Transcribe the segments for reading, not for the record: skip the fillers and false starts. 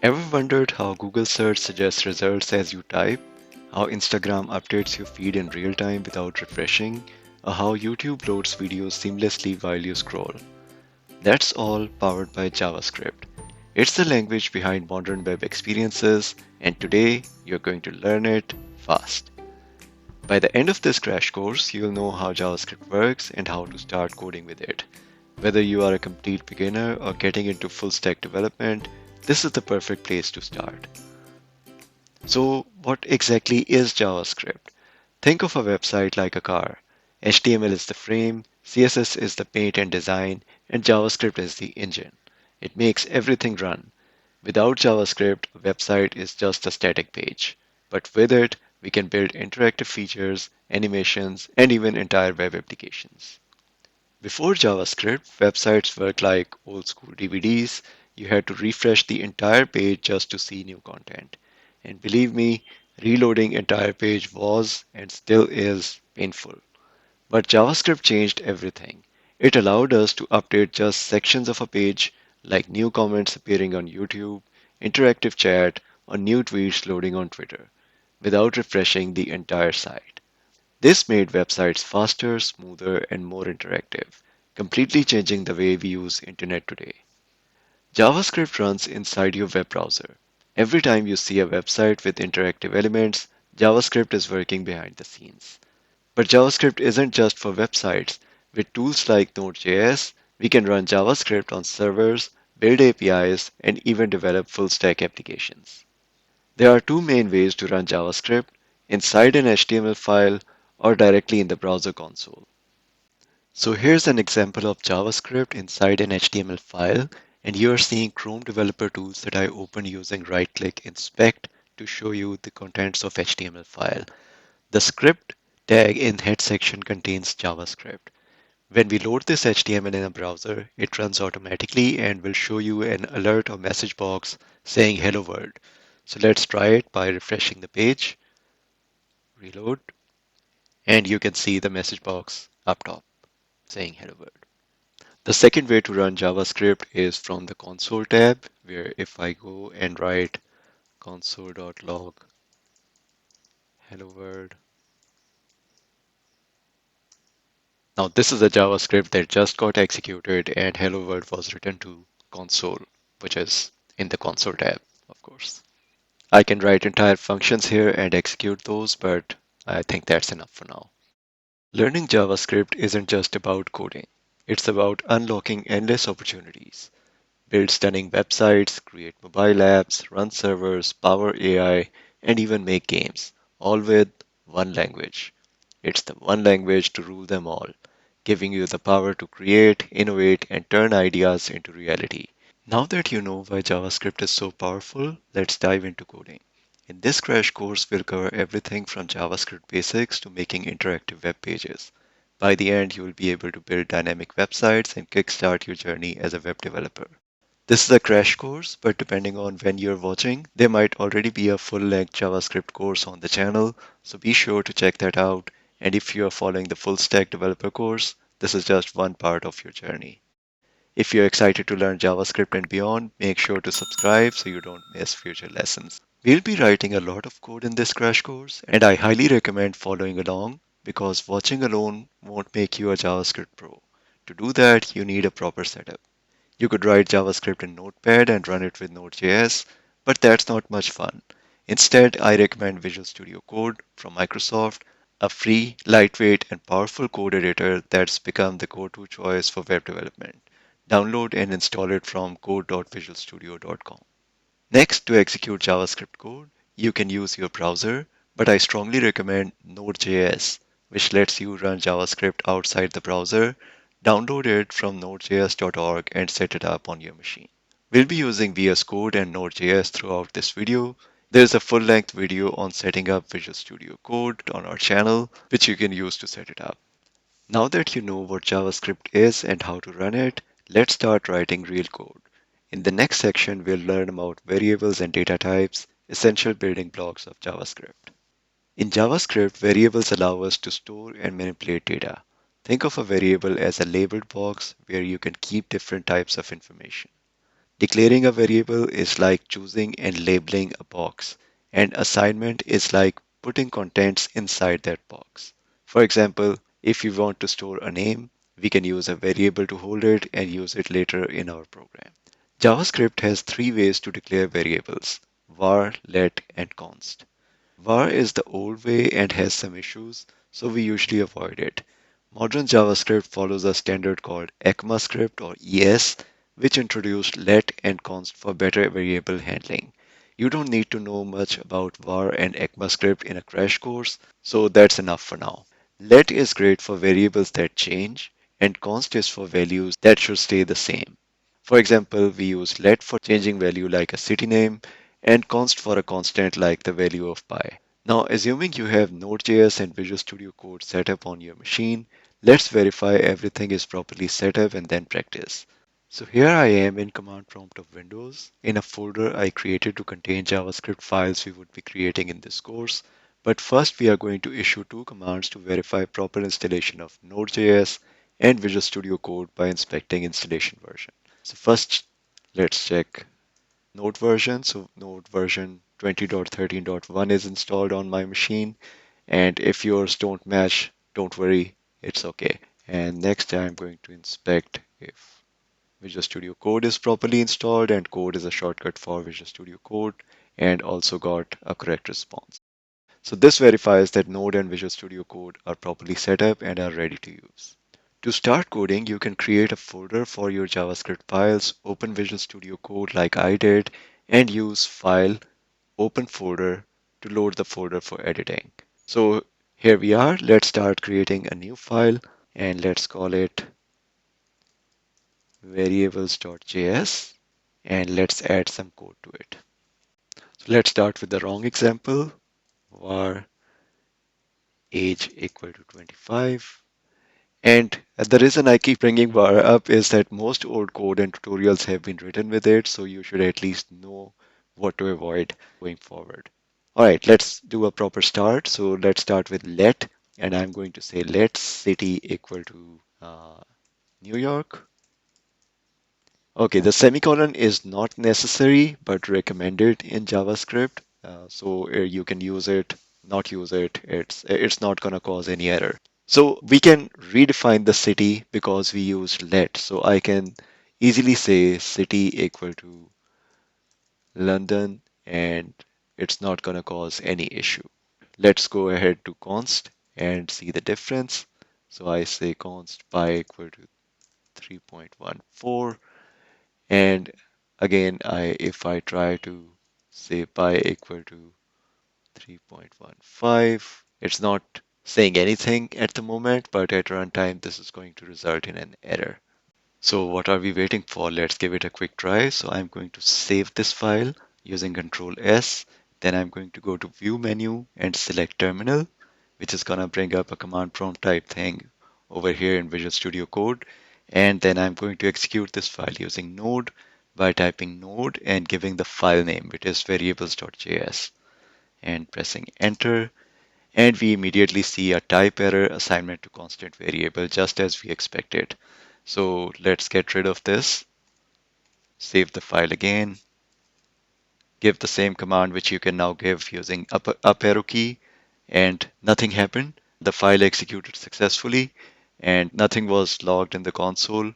Ever wondered how Google search suggests results as you type? How Instagram updates your feed in real time without refreshing? Or how YouTube loads videos seamlessly while you scroll? That's all powered by JavaScript. It's the language behind modern web experiences, and today you're going to learn it fast. By the end of this crash course, you'll know how JavaScript works and how to start coding with it. Whether you are a complete beginner or getting into full stack development, this is the perfect place to start. So, what exactly is JavaScript? Think of a website like a car. HTML is the frame, CSS is the paint and design, and JavaScript is the engine. It makes everything run. Without JavaScript, a website is just a static page. But with it, we can build interactive features, animations, and even entire web applications. Before JavaScript, websites worked like old school DVDs. You had to refresh the entire page just to see new content. And believe me, reloading entire page was and still is painful. But JavaScript changed everything. It allowed us to update just sections of a page, like new comments appearing on YouTube, interactive chat, or new tweets loading on Twitter, without refreshing the entire site. This made websites faster, smoother, and more interactive, completely changing the way we use internet today. JavaScript runs inside your web browser. Every time you see a website with interactive elements, JavaScript is working behind the scenes. But JavaScript isn't just for websites. With tools like Node.js, we can run JavaScript on servers, build APIs, and even develop full stack applications. There are two main ways to run JavaScript: inside an HTML file or directly in the browser console. So here's an example of JavaScript inside an HTML file, and you are seeing Chrome Developer Tools that I opened using right-click Inspect to show you the contents of HTML file. The script tag in head section contains JavaScript. When we load this HTML in a browser, it runs automatically and will show you an alert or message box saying hello world. So let's try it by refreshing the page, reload, and you can see the message box up top saying hello world. The second way to run JavaScript is from the console tab, where if I go and write console.log hello world. Now this is a JavaScript that just got executed and hello world was written to console, which is in the console tab, of course. I can write entire functions here and execute those, but I think that's enough for now. Learning JavaScript isn't just about coding. It's about unlocking endless opportunities. Build stunning websites, create mobile apps, run servers, power AI, and even make games, all with one language. It's the one language to rule them all, giving you the power to create, innovate, and turn ideas into reality. Now that you know why JavaScript is so powerful, let's dive into coding. In this crash course, we'll cover everything from JavaScript basics to making interactive web pages. By the end, you will be able to build dynamic websites and kickstart your journey as a web developer. This is a crash course, but depending on when you're watching, there might already be a full-length JavaScript course on the channel, so be sure to check that out. And if you are following the full stack developer course, this is just one part of your journey. If you're excited to learn JavaScript and beyond, make sure to subscribe so you don't miss future lessons. We'll be writing a lot of code in this crash course, and I highly recommend following along because watching alone won't make you a JavaScript pro. To do that, you need a proper setup. You could write JavaScript in Notepad and run it with Node.js, but that's not much fun. Instead, I recommend Visual Studio Code from Microsoft, a free, lightweight, and powerful code editor that's become the go-to choice for web development. Download and install it from code.visualstudio.com. Next, to execute JavaScript code, you can use your browser, but I strongly recommend Node.js, which lets you run JavaScript outside the browser. Download it from nodejs.org and set it up on your machine. We'll be using VS Code and Node.js throughout this video. There's a full-length video on setting up Visual Studio Code on our channel, which you can use to set it up. Now that you know what JavaScript is and how to run it, let's start writing real code. In the next section, we'll learn about variables and data types, essential building blocks of JavaScript. In JavaScript, variables allow us to store and manipulate data. Think of a variable as a labeled box where you can keep different types of information. Declaring a variable is like choosing and labeling a box, and assignment is like putting contents inside that box. For example, if we want to store a name, we can use a variable to hold it and use it later in our program. JavaScript has three ways to declare variables: var, let, and const. Var is the old way and has some issues, so we usually avoid it. Modern JavaScript follows a standard called ECMAScript or ES, which introduced let and const for better variable handling. You don't need to know much about var and ECMAScript in a crash course, so that's enough for now. Let is great for variables that change, and const is for values that should stay the same. For example, we use let for changing value like a city name and const for a constant like the value of pi. Now, assuming you have Node.js and Visual Studio Code set up on your machine, let's verify everything is properly set up and then practice. So here I am in command prompt of Windows in a folder I created to contain JavaScript files we would be creating in this course. But first we are going to issue two commands to verify proper installation of Node.js and Visual Studio Code by inspecting installation version. So first, let's check Node version. So Node version 20.13.1 is installed on my machine. And if yours don't match, don't worry, it's okay. And next I'm going to inspect if Visual Studio Code is properly installed, and code is a shortcut for Visual Studio Code and also got a correct response. So this verifies that Node and Visual Studio Code are properly set up and are ready to use. To start coding, you can create a folder for your JavaScript files, open Visual Studio Code like I did, and use File, Open Folder to load the folder for editing. So here we are. Let's start creating a new file and let's call it variables.js and let's add some code to it. So let's start with the wrong example, var age equal to 25. And the reason I keep bringing var up is that most old code and tutorials have been written with it, so you should at least know what to avoid going forward. All right, let's do a proper start. So let's start with let, and I'm going to say let city equal to New York. Okay, the semicolon is not necessary but recommended in JavaScript. So you can use it, not use it. It's not gonna cause any error. So we can redefine the city because we use let. So I can easily say city equal to London and it's not gonna cause any issue. Let's go ahead to const and see the difference. So I say const pi equal to 3.14. And again, if I try to say pi equal to 3.15, it's not saying anything at the moment, but at runtime, this is going to result in an error. So what are we waiting for? Let's give it a quick try. So I'm going to save this file using Control S. Then I'm going to go to View menu and select Terminal, which is going to bring up a command prompt type thing over here in Visual Studio Code. And then I'm going to execute this file using Node by typing Node and giving the file name, which is variables.js, and pressing Enter. And we immediately see a type error assignment to constant variable, just as we expected. So let's get rid of this, save the file again, give the same command which you can now give using up arrow key, and nothing happened. The file executed successfully and nothing was logged in the console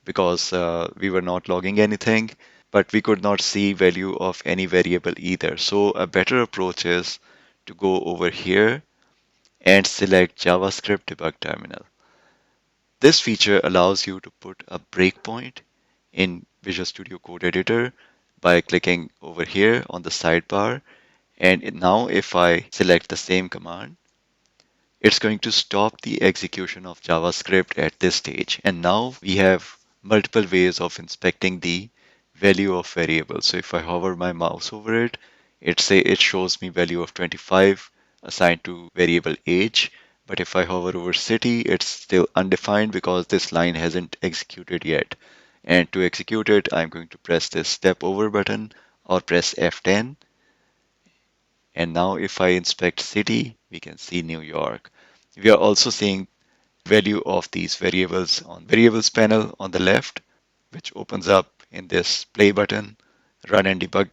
because we were not logging anything, but we could not see value of any variable either. So a better approach is to go over here and select JavaScript Debug Terminal. This feature allows you to put a breakpoint in Visual Studio Code Editor by clicking over here on the sidebar. And now if I select the same command, it's going to stop the execution of JavaScript at this stage. And now we have multiple ways of inspecting the value of variables. So if I hover my mouse over it, it shows me value of 25 assigned to variable age. But if I hover over city, it's still undefined because this line hasn't executed yet. And to execute it, I'm going to press this step over button or press F10. And now if I inspect city, we can see New York. We are also seeing value of these variables on variables panel on the left, which opens up in this play button, run and debug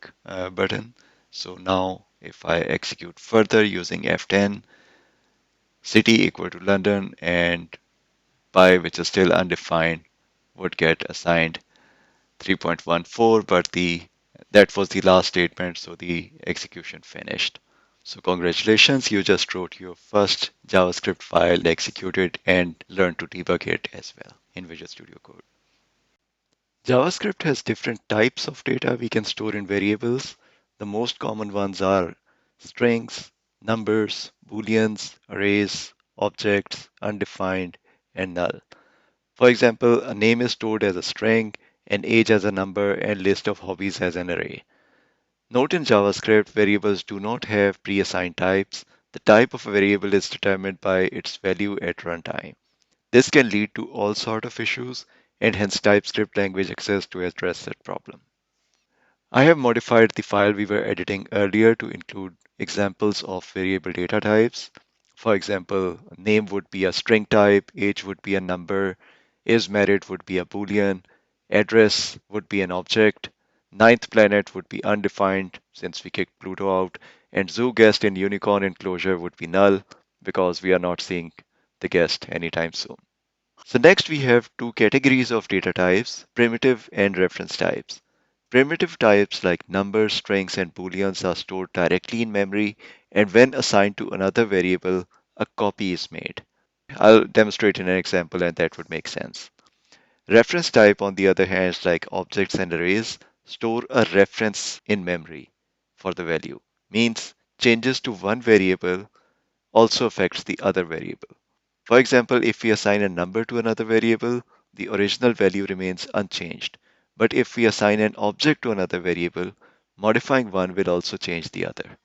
button. So now if I execute further using F10, city equal to London and by which is still undefined would get assigned 3.14, but that was the last statement, so the execution finished. So congratulations, you just wrote your first JavaScript file, executed and learned to debug it as well in Visual Studio Code. JavaScript has different types of data we can store in variables. The most common ones are strings, numbers, booleans, arrays, objects, undefined, and null. For example, a name is stored as a string, an age as a number, and list of hobbies as an array. Note in JavaScript, variables do not have pre-assigned types. The type of a variable is determined by its value at runtime. This can lead to all sort of issues, and hence TypeScript language exists to address that problem. I have modified the file we were editing earlier to include examples of variable data types. For example, name would be a string type, age would be a number, is married would be a boolean, address would be an object, ninth planet would be undefined since we kicked Pluto out, and zoo guest in unicorn enclosure would be null because we are not seeing the guest anytime soon. So next we have two categories of data types, primitive and reference types. Primitive types like numbers, strings, and booleans are stored directly in memory, and when assigned to another variable, a copy is made. I'll demonstrate in an example and that would make sense. Reference type, on the other hand, like objects and arrays, store a reference in memory for the value. Means changes to one variable also affects the other variable. For example, if we assign a number to another variable, the original value remains unchanged. But if we assign an object to another variable, modifying one will also change the other.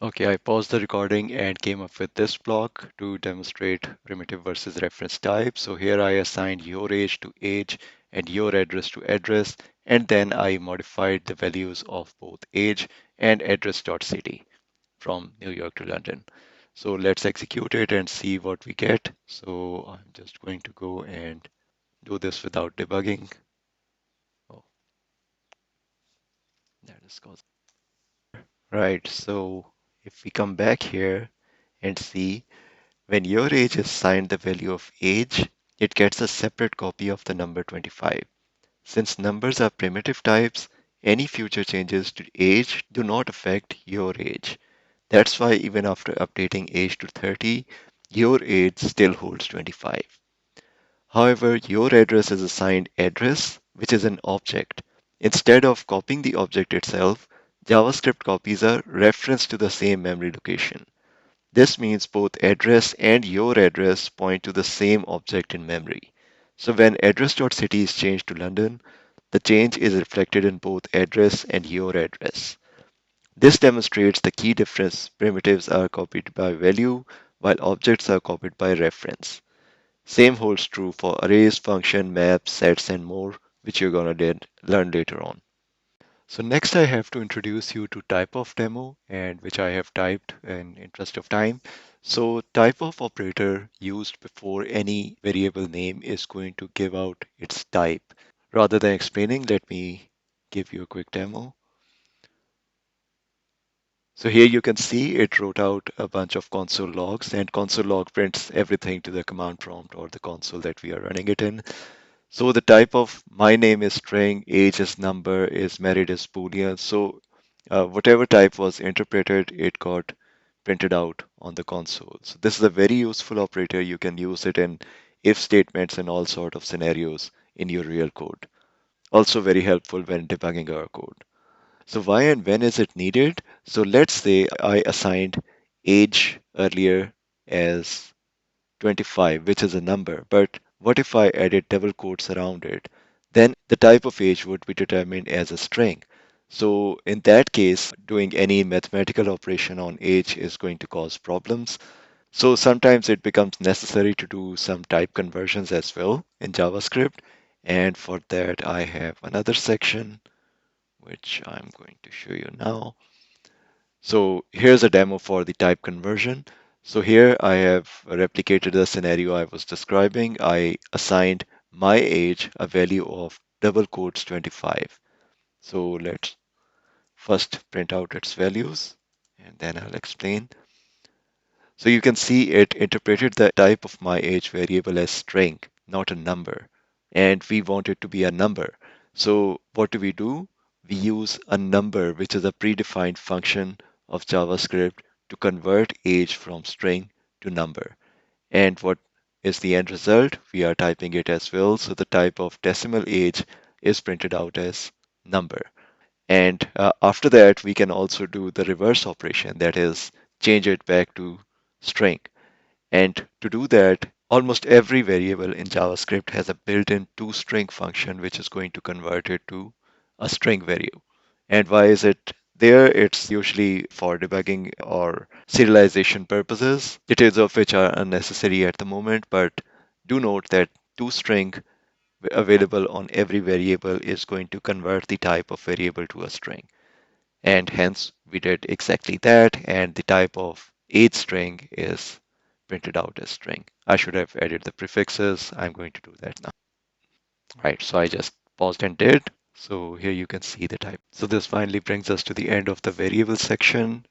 Okay, I paused the recording and came up with this block to demonstrate primitive versus reference type. So here I assigned your age to age and your address to address, and then I modified the values of both age and address.city from New York to London. So let's execute it and see what we get. So I'm just going to go and do this without debugging. Oh, that is cause. Right, so if we come back here and see when your age is assigned the value of age, it gets a separate copy of the number 25. Since numbers are primitive types, any future changes to age do not affect your age. That's why even after updating age to 30, your age still holds 25. However, your address is assigned address, which is an object. Instead of copying the object itself, JavaScript copies a reference to the same memory location. This means both address and your address point to the same object in memory. So when address.city is changed to London, the change is reflected in both address and your address. This demonstrates the key difference. Primitives are copied by value, while objects are copied by reference. Same holds true for arrays, function, maps, sets, and more, which you're gonna learn later on. So next I have to introduce you to typeof demo, and which I have typed in interest of time. So typeof operator used before any variable name is going to give out its type. Rather than explaining, let me give you a quick demo. So here you can see it wrote out a bunch of console logs, and console log prints everything to the command prompt or the console that we are running it in. So the type of my name is string, age is number, is married is boolean. So whatever type was interpreted, it got printed out on the console. So this is a very useful operator. You can use it in if statements and all sort of scenarios in your real code. Also very helpful when debugging our code. So why and when is it needed? So let's say I assigned age earlier as 25, which is a number, but what if I added double quotes around it? Then the type of age would be determined as a string. So in that case, doing any mathematical operation on age is going to cause problems. So sometimes it becomes necessary to do some type conversions as well in JavaScript. And for that, I have another section, which I'm going to show you now. So here's a demo for the type conversion. So here I have replicated the scenario I was describing. I assigned my age a value of double quotes 25. So let's first print out its values and then I'll explain. So you can see it interpreted the type of my age variable as string, not a number. And we want it to be a number. So what do? We use a number, which is a predefined function of JavaScript to convert age from string to number. And what is the end result? We are typing it as well. So the type of decimal age is printed out as number. And after that, we can also do the reverse operation, that is, change it back to string. And to do that, almost every variable in JavaScript has a built-in toString function, which is going to convert it to a string value. And why is it there? It's usually for debugging or serialization purposes, details of which are unnecessary at the moment, but do note that toString available on every variable is going to convert the type of variable to a string. And hence we did exactly that, and the type of age string is printed out as string. I should have added the prefixes. I'm going to do that now. Right, so I just paused and did. So here you can see the type. So this finally brings us to the end of the variable section.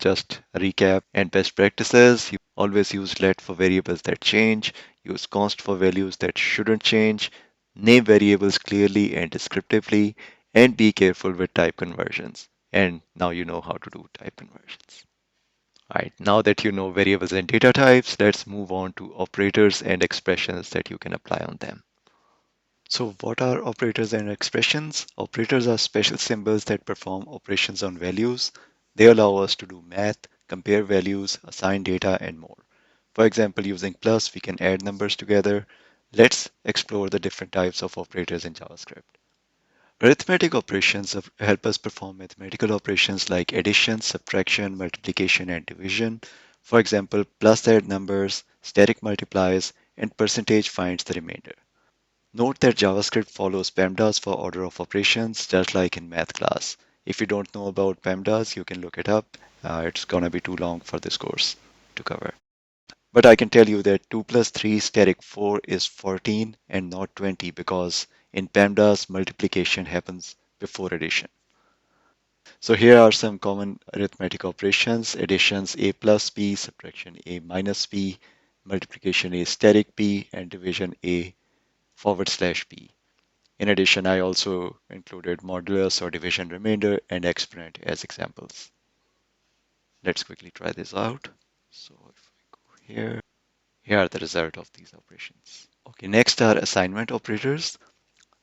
Just a recap and best practices. You always use let for variables that change. Use const for values that shouldn't change. Name variables clearly and descriptively. And be careful with type conversions. And now you know how to do type conversions. All right, now that you know variables and data types, let's move on to operators and expressions that you can apply on them. So what are operators and expressions? Operators are special symbols that perform operations on values. They allow us to do math, compare values, assign data, and more. For example, using plus, we can add numbers together. Let's explore the different types of operators in JavaScript. Arithmetic operations help us perform mathematical operations like addition, subtraction, multiplication, and division. For example, plus add numbers, static multiplies, and percentage finds the remainder. Note that JavaScript follows PEMDAS for order of operations, just like in math class. If you don't know about PEMDAS, you can look it up. It's gonna be too long for this course to cover. But I can tell you that 2 plus 3 static 4 is 14 and not 20 because in PEMDAS, multiplication happens before addition. So here are some common arithmetic operations. Additions a plus b, subtraction a minus b, multiplication a static b, and division a /b. In addition, I also included modulus or division remainder and exponent as examples. Let's quickly try this out. So if I go here are the result of these operations. Okay, next are assignment operators.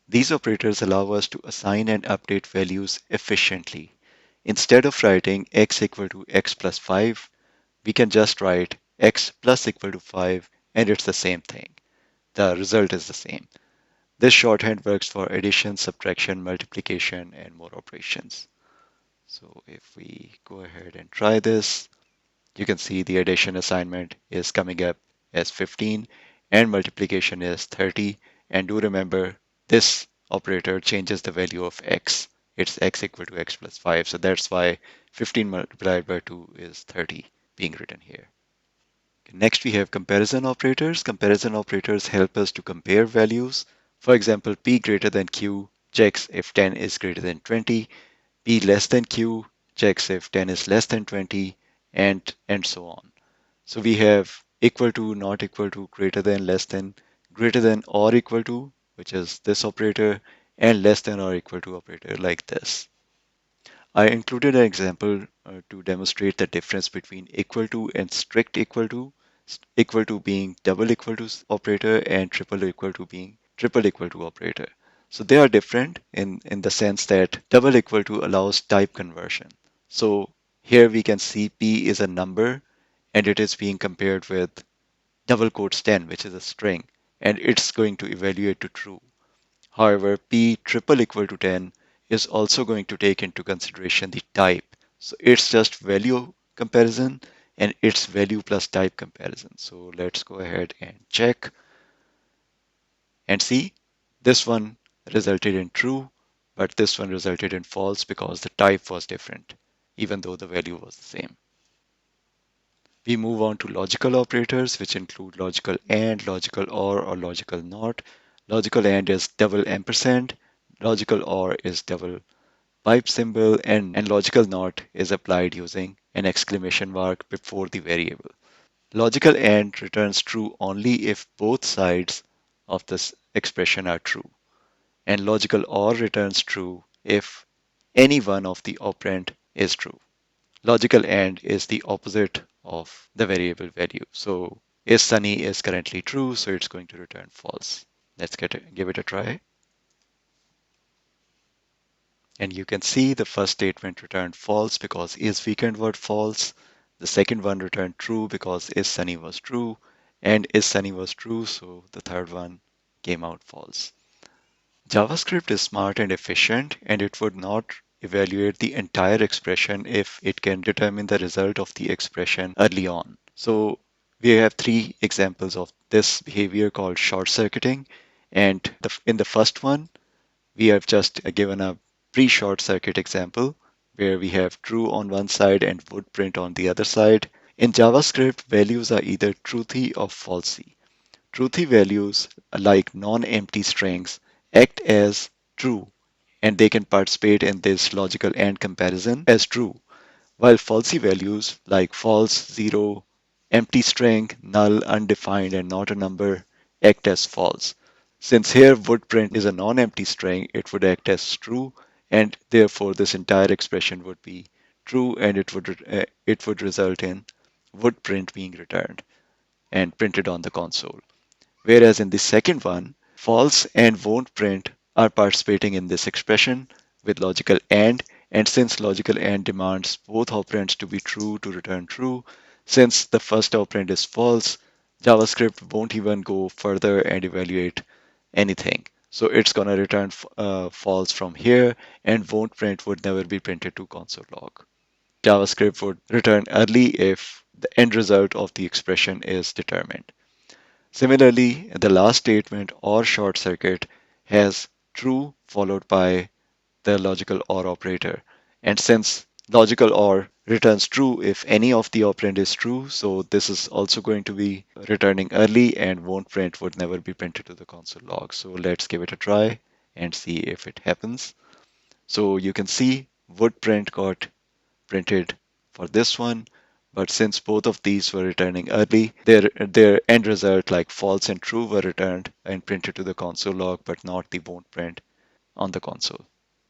These operators allow us to assign and update values efficiently. Instead of writing x equal to x plus 5, we can just write x plus equal to 5 and it's the same thing. The result is the same. This shorthand works for addition, subtraction, multiplication, and more operations. So if we go ahead and try this, you can see the addition assignment is coming up as 15 and multiplication is 30. And do remember, this operator changes the value of x. It's x equal to x plus 5. So that's why 15 multiplied by 2 is 30 being written here. Next, we have comparison operators. Comparison operators help us to compare values. For example, p greater than q checks if 10 is greater than 20, p less than q checks if 10 is less than 20, and so on. So we have equal to, not equal to, greater than, less than, greater than or equal to, which is this operator, and less than or equal to operator like this. I included an example to demonstrate the difference between equal to and strict equal to. Equal to being double equal to operator and triple equal to being triple equal to operator. So they are different in the sense that double equal to allows type conversion. So here we can see P is a number and it is being compared with double quotes 10, which is a string, and it's going to evaluate to true. However, P triple equal to 10 is also going to take into consideration the type. So it's just value comparison and it's value plus type comparison. So let's go ahead and check and see. This one resulted in true, but this one resulted in false because the type was different, even though the value was the same. We move on to logical operators, which include logical and, logical or logical not. Logical and is double ampersand. logical OR is double pipe symbol, and logical NOT is applied using an exclamation mark before the variable. Logical AND returns true only if both sides of this expression are true, and logical OR returns true if any one of the operand is true. Logical AND is the opposite of the variable value. So is Sunny is currently true, so it's going to return false. Let's give it a try. And you can see the first statement returned false because is weekend was false. The second one returned true because is Sunny was true. And is Sunny was true, so the third one came out false. JavaScript is smart and efficient, and it would not evaluate the entire expression if it can determine the result of the expression early on. So we have three examples of this behavior called short circuiting. And in the first one, we have just given a pre-short circuit example where we have true on one side and would print on the other side. In JavaScript, values are either truthy or falsy. Truthy values, like non-empty strings, act as true and they can participate in this logical AND comparison as true, while falsy values like false, zero, empty string, null, undefined, and not a number act as false. Since here would print is a non-empty string, it would act as true, and therefore this entire expression would be true, and it would result in would print being returned and printed on the console. Whereas in the second one, false and won't print are participating in this expression with logical and since logical AND demands both operands to be true to return true, since the first operand is false, JavaScript won't even go further and evaluate anything. So it's going to return false from here, and won't print would never be printed to console log. JavaScript would return early if the end result of the expression is determined. Similarly, the last statement or short circuit has true followed by the logical OR operator. And since logical OR returns true if any of the operand is true, so this is also going to be returning early and won't print would never be printed to the console log. So let's give it a try and see if it happens. So you can see would print got printed for this one. But since both of these were returning early, their end result like false and true were returned and printed to the console log, but not the won't print on the console.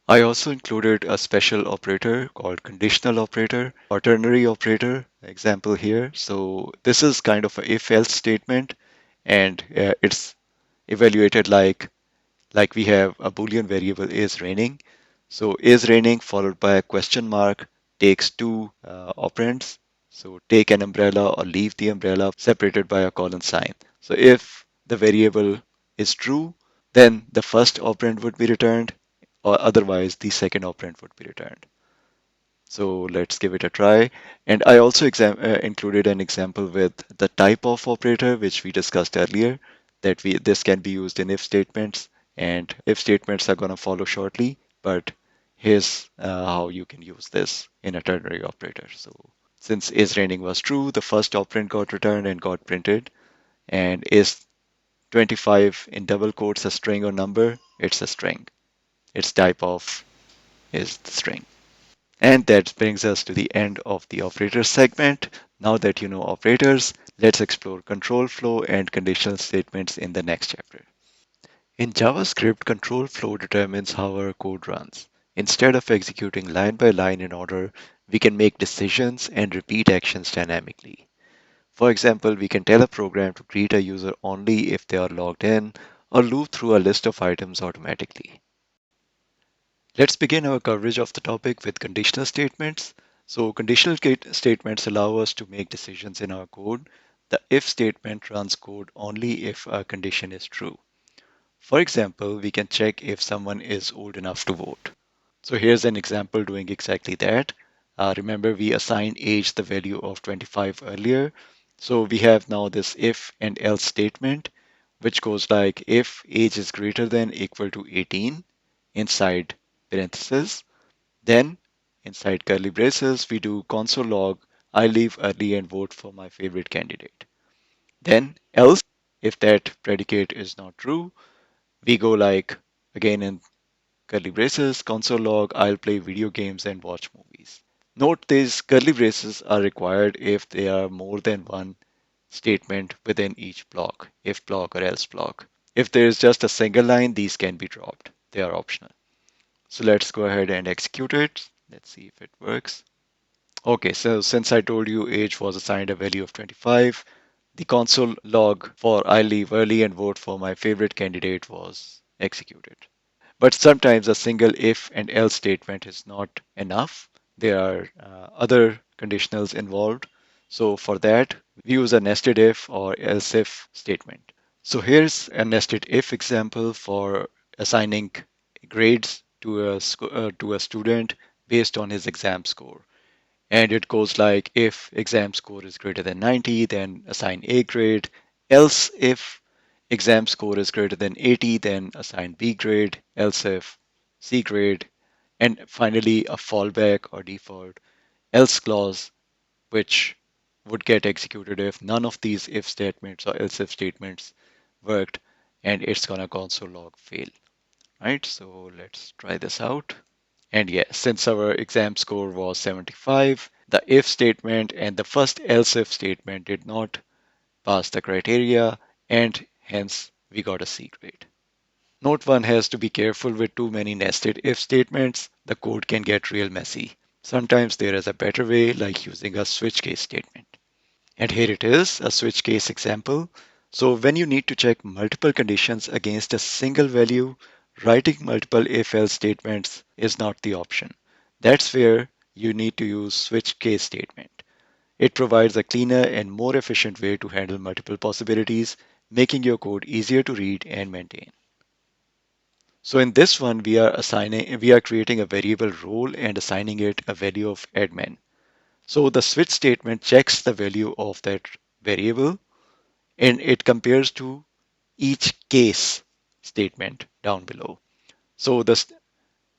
I also included a special operator called conditional operator or ternary operator example here. So this is kind of a if-else statement, and it's evaluated like we have a Boolean variable is raining. So is raining followed by a question mark takes two operands. So take an umbrella or leave the umbrella separated by a colon sign. So if the variable is true, then the first operand would be returned, or otherwise the second operand would be returned. So let's give it a try. And I also included an example with the typeof operator, which we discussed earlier, that this can be used in if statements, and if statements are going to follow shortly. But here's how you can use this in a ternary operator. So since is raining was true, the first operand got returned and got printed. And is 25 in double quotes a string or number? It's a string. Its typeof is the string. And that brings us to the end of the operators segment. Now that you know operators, let's explore control flow and conditional statements in the next chapter. In JavaScript, control flow determines how our code runs. Instead of executing line by line in order, we can make decisions and repeat actions dynamically. For example, we can tell a program to greet a user only if they are logged in, or loop through a list of items automatically. Let's begin our coverage of the topic with conditional statements. So conditional statements allow us to make decisions in our code. The if statement runs code only if a condition is true. For example, we can check if someone is old enough to vote. So here's an example doing exactly that. Remember, we assigned age the value of 25 earlier. So we have now this if and else statement, which goes like if age is greater than equal to 18 inside parentheses, then inside curly braces, we do console log, I leave early and vote for my favorite candidate. Then else, if that predicate is not true, we go like again in curly braces, console log, I'll play video games and watch movies. Note these curly braces are required if there are more than one statement within each block, if block or else block. If there is just a single line, these can be dropped. They are optional. So let's go ahead and execute it. Let's see if it works. Okay, so since I told you age was assigned a value of 25, the console log for I leave early and vote for my favorite candidate was executed. But sometimes a single if and else statement is not enough. There are other conditionals involved. So for that, we use a nested if or else if statement. So here's a nested if example for assigning grades to a student based on his exam score. And it goes like if exam score is greater than 90, then assign A grade. Else if exam score is greater than 80, then assign B grade. Else if C grade. And finally, a fallback or default else clause, which would get executed if none of these if statements or else if statements worked, and it's gonna console log fail. Right? So let's try this out. And yes, since our exam score was 75, the if statement and the first else if statement did not pass the criteria, and hence we got a C grade. Note one has to be careful with too many nested if statements. The code can get real messy. Sometimes there is a better way, like using a switch case statement. And here it is, a switch case example. So when you need to check multiple conditions against a single value, writing multiple if-else statements is not the option. That's where you need to use switch case statement. It provides a cleaner and more efficient way to handle multiple possibilities, making your code easier to read and maintain. So in this one, we are creating a variable role and assigning it a value of admin. So the switch statement checks the value of that variable and it compares to each case statement down below. So the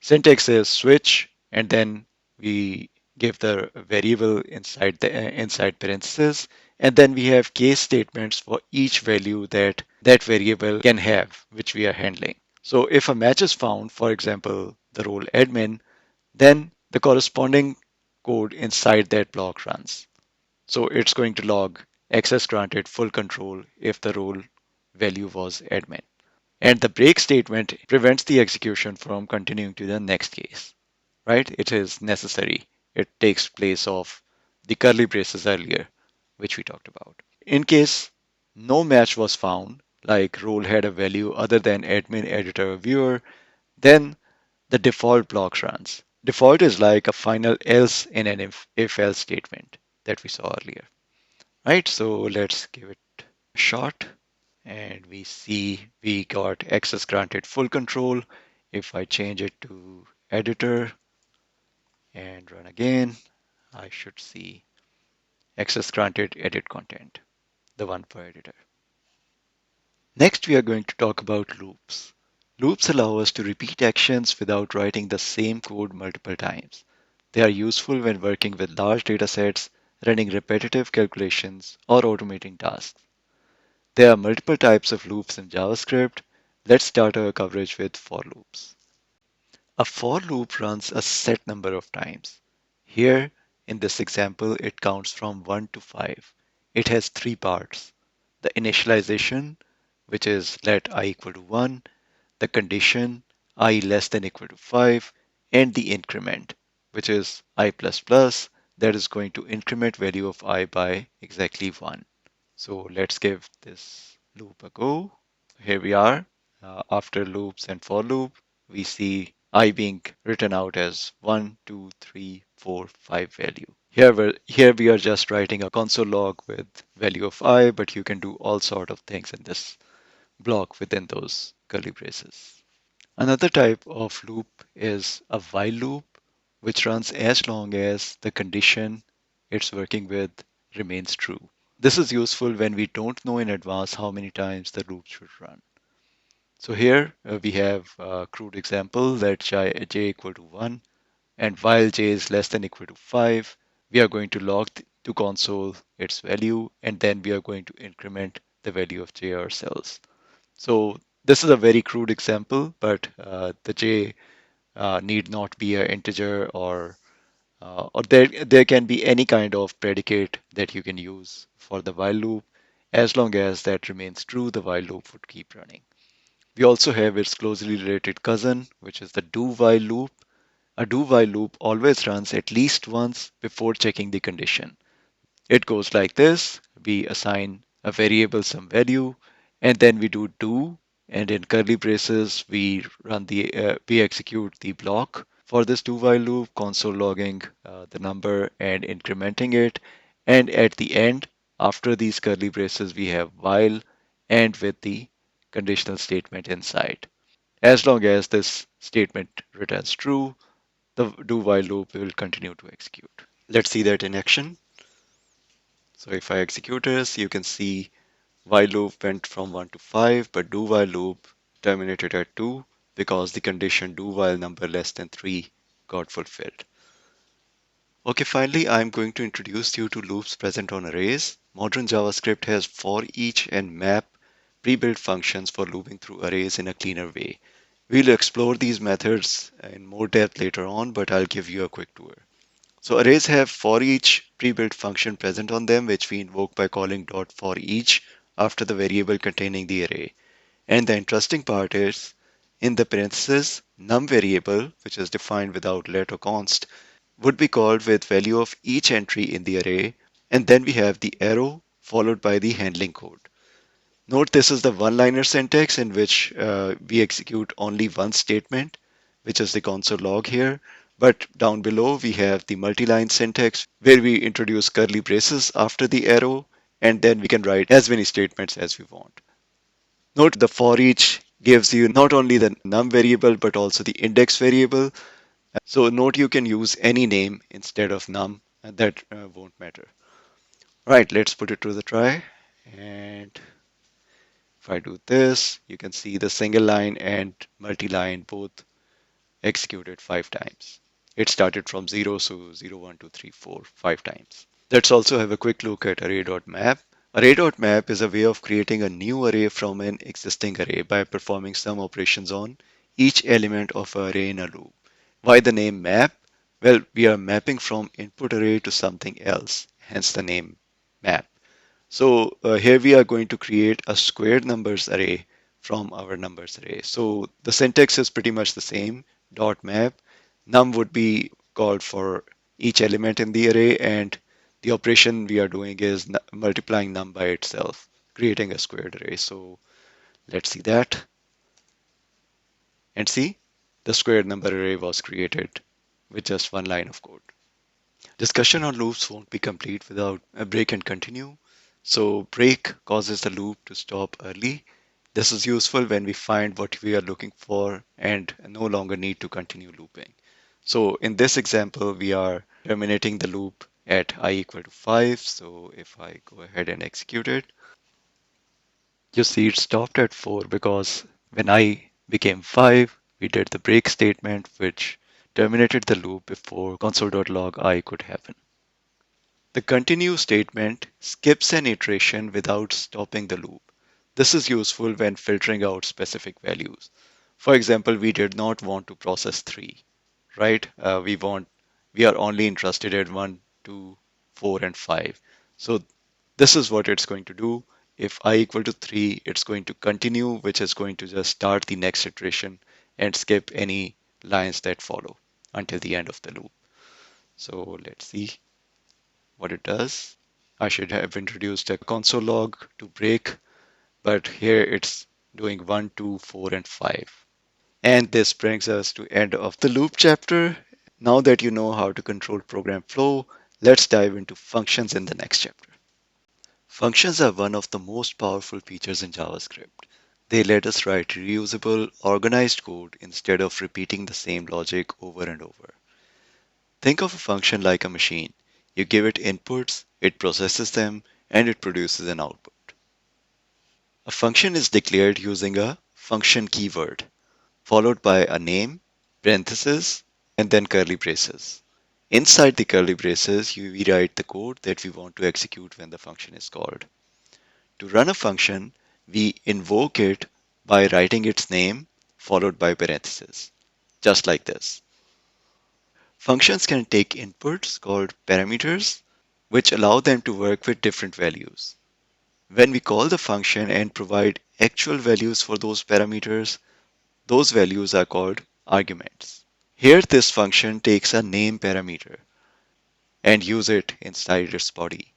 syntax is switch, and then we give the variable inside parentheses, and then we have case statements for each value that that variable can have, which we are handling. So if a match is found, for example, the role admin, then the corresponding code inside that block runs. So it's going to log access granted full control if the role value was admin. And the break statement prevents the execution from continuing to the next case, right? It is necessary. It takes place of the curly braces earlier, which we talked about. In case no match was found, like role had a value other than admin, editor, or viewer, then the default block runs. Default is like a final else in an if else statement that we saw earlier. Right, so let's give it a shot and we see we got access granted full control. If I change it to editor and run again, I should see access granted edit content, the one for editor. Next, we are going to talk about loops. Loops allow us to repeat actions without writing the same code multiple times. They are useful when working with large data sets, running repetitive calculations, or automating tasks. There are multiple types of loops in JavaScript. Let's start our coverage with for loops. A for loop runs a set number of times. Here, in this example, it counts from 1 to 5. It has three parts. The initialization, which is let I equal to 1, the condition I less than equal to 5, and the increment, which is I++, that is going to increment value of I by exactly 1. So let's give this loop a go. Here we are. After loops and for loop, we see I being written out as 1, 2, 3, 4, 5 value. Here we are just writing a console log with value of I, but you can do all sort of things in this block within those curly braces. Another type of loop is a while loop, which runs as long as the condition it's working with remains true. This is useful when we don't know in advance how many times the loop should run. So here we have a crude example that j equal to 1, and while j is less than equal to 5, we are going to log to console its value, and then we are going to increment the value of j ourselves. So this is a very crude example, but the j need not be an integer, or there can be any kind of predicate that you can use for the while loop. As long as that remains true, the while loop would keep running. We also have its closely related cousin, which is the do while loop. A do while loop always runs at least once before checking the condition. It goes like this. We assign a variable some value, and then we do, and in curly braces we execute the block for this do while loop, console logging the number and incrementing it. And at the end, after these curly braces, we have while and with the conditional statement inside. As long as this statement returns true, the do while loop will continue to execute. Let's see that in action. So if I execute this, you can see while loop went from 1 to 5, but do while loop terminated at 2 because the condition do while number less than 3 got fulfilled. Okay, finally, I'm going to introduce you to loops present on arrays. Modern JavaScript has for each and map pre-built functions for looping through arrays in a cleaner way. We'll explore these methods in more depth later on, but I'll give you a quick tour. So arrays have for each pre-built function present on them, which we invoke by calling .for each after the variable containing the array. And the interesting part is, in the parentheses, num variable, which is defined without let or const, would be called with value of each entry in the array, and then we have the arrow followed by the handling code. Note this is the one-liner syntax in which we execute only one statement, which is the console log here. But down below we have the multi-line syntax where we introduce curly braces after the arrow, and then we can write as many statements as we want. Note the for each gives you not only the num variable but also the index variable. So note you can use any name instead of num, and that won't matter. Right, let's put it to the try. And if I do this, you can see the single line and multi-line both executed 5 times. It started from 0, so 0, 1, 2, 3, 4, 5 times. Let's also have a quick look at array.map. Array.map is a way of creating a new array from an existing array by performing some operations on each element of an array in a loop. Why the name map? Well, we are mapping from input array to something else, hence the name map. So here we are going to create a squared numbers array from our numbers array. So the syntax is pretty much the same. Dot map. Num would be called for each element in the array, and the operation we are doing is multiplying num by itself, creating a squared array. So let's see that. And see, the squared number array was created with just one line of code. Discussion on loops won't be complete without a break and continue. So break causes the loop to stop early. This is useful when we find what we are looking for and no longer need to continue looping. So in this example, we are terminating the loop at I equal to 5. So if I go ahead and execute it, you see it stopped at 4 because when I became 5, we did the break statement which terminated the loop before console.log I could happen. The continue statement skips an iteration without stopping the loop. This is useful when filtering out specific values. For example, we did not want to process 3, right? We are only interested in 1, 2, 4, and 5. So this is what it's going to do. If I equal to 3, it's going to continue, which is going to just start the next iteration and skip any lines that follow until the end of the loop. So let's see what it does. I should have introduced a console log to break, but here it's doing 1, 2, 4, and 5. And this brings us to end of the loop chapter. Now that you know how to control program flow, let's dive into functions in the next chapter. Functions are one of the most powerful features in JavaScript. They let us write reusable, organized code instead of repeating the same logic over and over. Think of a function like a machine. You give it inputs, it processes them, and it produces an output. A function is declared using a function keyword, followed by a name, parentheses, and then curly braces. Inside the curly braces, we write the code that we want to execute when the function is called. To run a function, we invoke it by writing its name, followed by parentheses. just like this. Functions can take inputs called parameters, which allow them to work with different values. When we call the function and provide actual values for those parameters, those values are called arguments. Here, this function takes a name parameter and use it inside its body.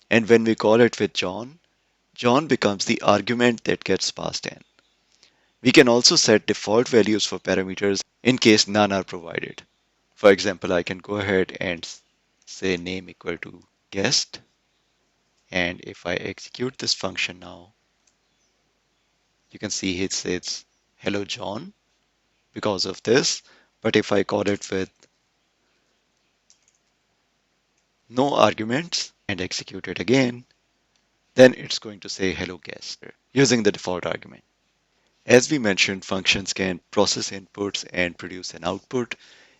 And when we call it with John, John becomes the argument that gets passed in. We can also set default values for parameters in case none are provided. For example, I can go ahead and say name equal to guest. And if I execute this function now, you can see it says hello John because of this. But if I call it with no arguments and execute it again, then it's going to say hello guest using the default argument. As we mentioned, functions can process inputs and produce an output.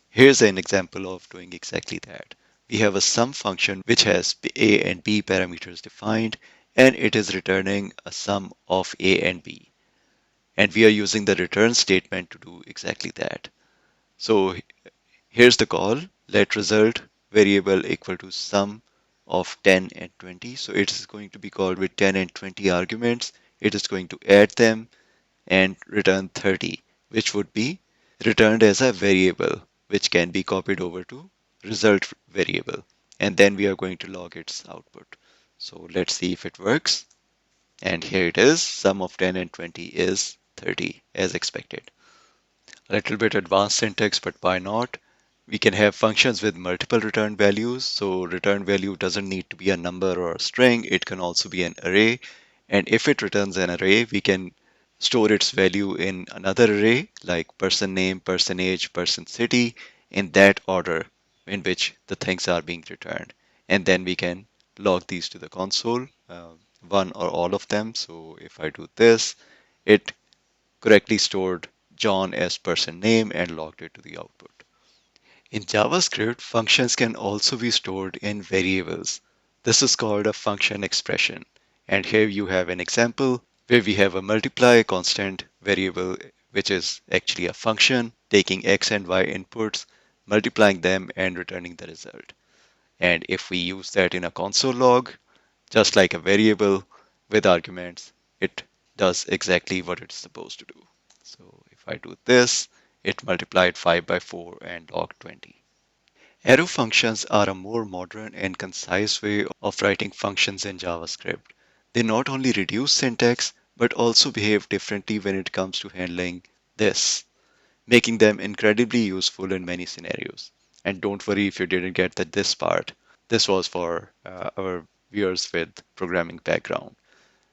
Here's an example of doing exactly that. We have a sum function which has a and b parameters defined, and it is returning a sum of a and b. And we are using the return statement to do exactly that. So here's the call, let result variable equal to sum of 10 and 20. So it is going to be called with 10 and 20 arguments. It is going to add them and return 30, which would be returned as a variable, which can be copied over to result variable. And then we are going to log its output. So let's see if it works. And here it is, sum of 10 and 20 is 30 as expected. A little bit advanced syntax, but why not? We can have functions with multiple return values. So return value doesn't need to be a number or a string. It can also be an array. And if it returns an array, we can store its value in another array like person name, person age, person city in that order in which the things are being returned. And then we can log these to the console, one or all of them. So if I do this, it correctly stored John as person name and logged it to the output. In JavaScript, functions can also be stored in variables. This is called a function expression. And here you have an example where we have a multiply constant variable, which is actually a function taking x and y inputs, multiplying them and returning the result. And if we use that in a console log, just like a variable with arguments, it does exactly what it's supposed to do. So if I do this, it multiplied 5 by 4 and logged 20. Arrow functions are a more modern and concise way of writing functions in JavaScript. They not only reduce syntax, but also behave differently when it comes to handling this, making them incredibly useful in many scenarios. And don't worry if you didn't get this part. This was for our viewers with programming background.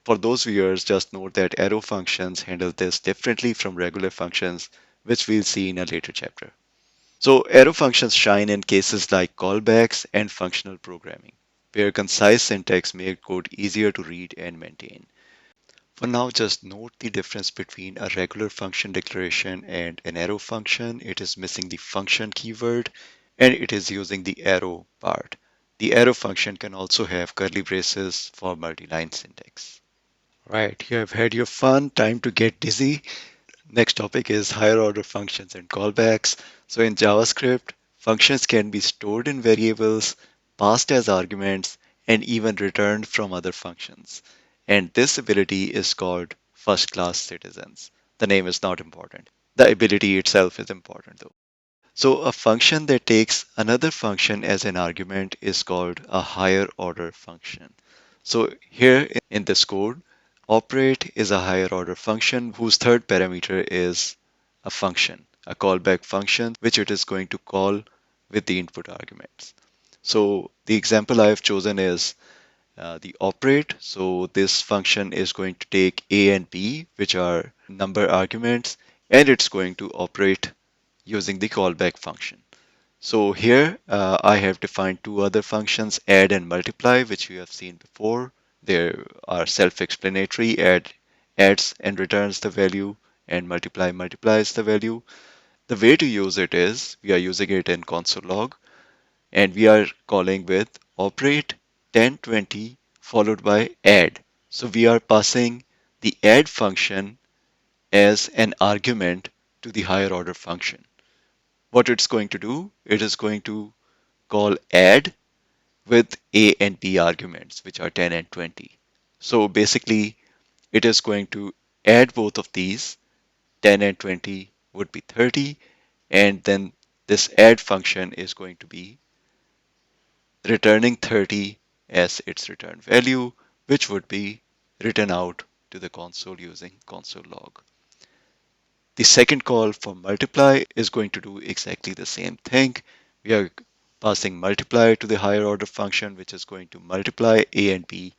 For those viewers, just note that arrow functions handle this differently from regular functions, which we'll see in a later chapter. So arrow functions shine in cases like callbacks and functional programming, where concise syntax make code easier to read and maintain. For now, just note the difference between a regular function declaration and an arrow function. It is missing the function keyword and it is using the arrow part. The arrow function can also have curly braces for multi-line syntax. Right, you have had your fun, time to get dizzy. Next topic is higher order functions and callbacks. So in JavaScript, functions can be stored in variables, passed as arguments, and even returned from other functions. And this ability is called first class citizens. The name is not important. The ability itself is important though. So a function that takes another function as an argument is called a higher order function. So here in this code, operate is a higher order function whose third parameter is a function, a callback function, which it is going to call with the input arguments. So the example I have chosen is the operate. So this function is going to take a and b, which are number arguments, and it's going to operate using the callback function. So here I have defined two other functions, add and multiply, which we have seen before. They are self-explanatory. Add adds and returns the value, and multiply multiplies the value. The way to use it is we are using it in console log, and we are calling with operate 1020 followed by add. So we are passing the add function as an argument to the higher order function. What it's going to do, it is going to call add with a and b arguments, which are 10 and 20. So basically, it is going to add both of these. 10 and 20 would be 30, and then this add function is going to be returning 30 as its return value, which would be written out to the console using console log. The second call for multiply is going to do exactly the same thing. We are passing multiply to the higher order function, which is going to multiply a and b,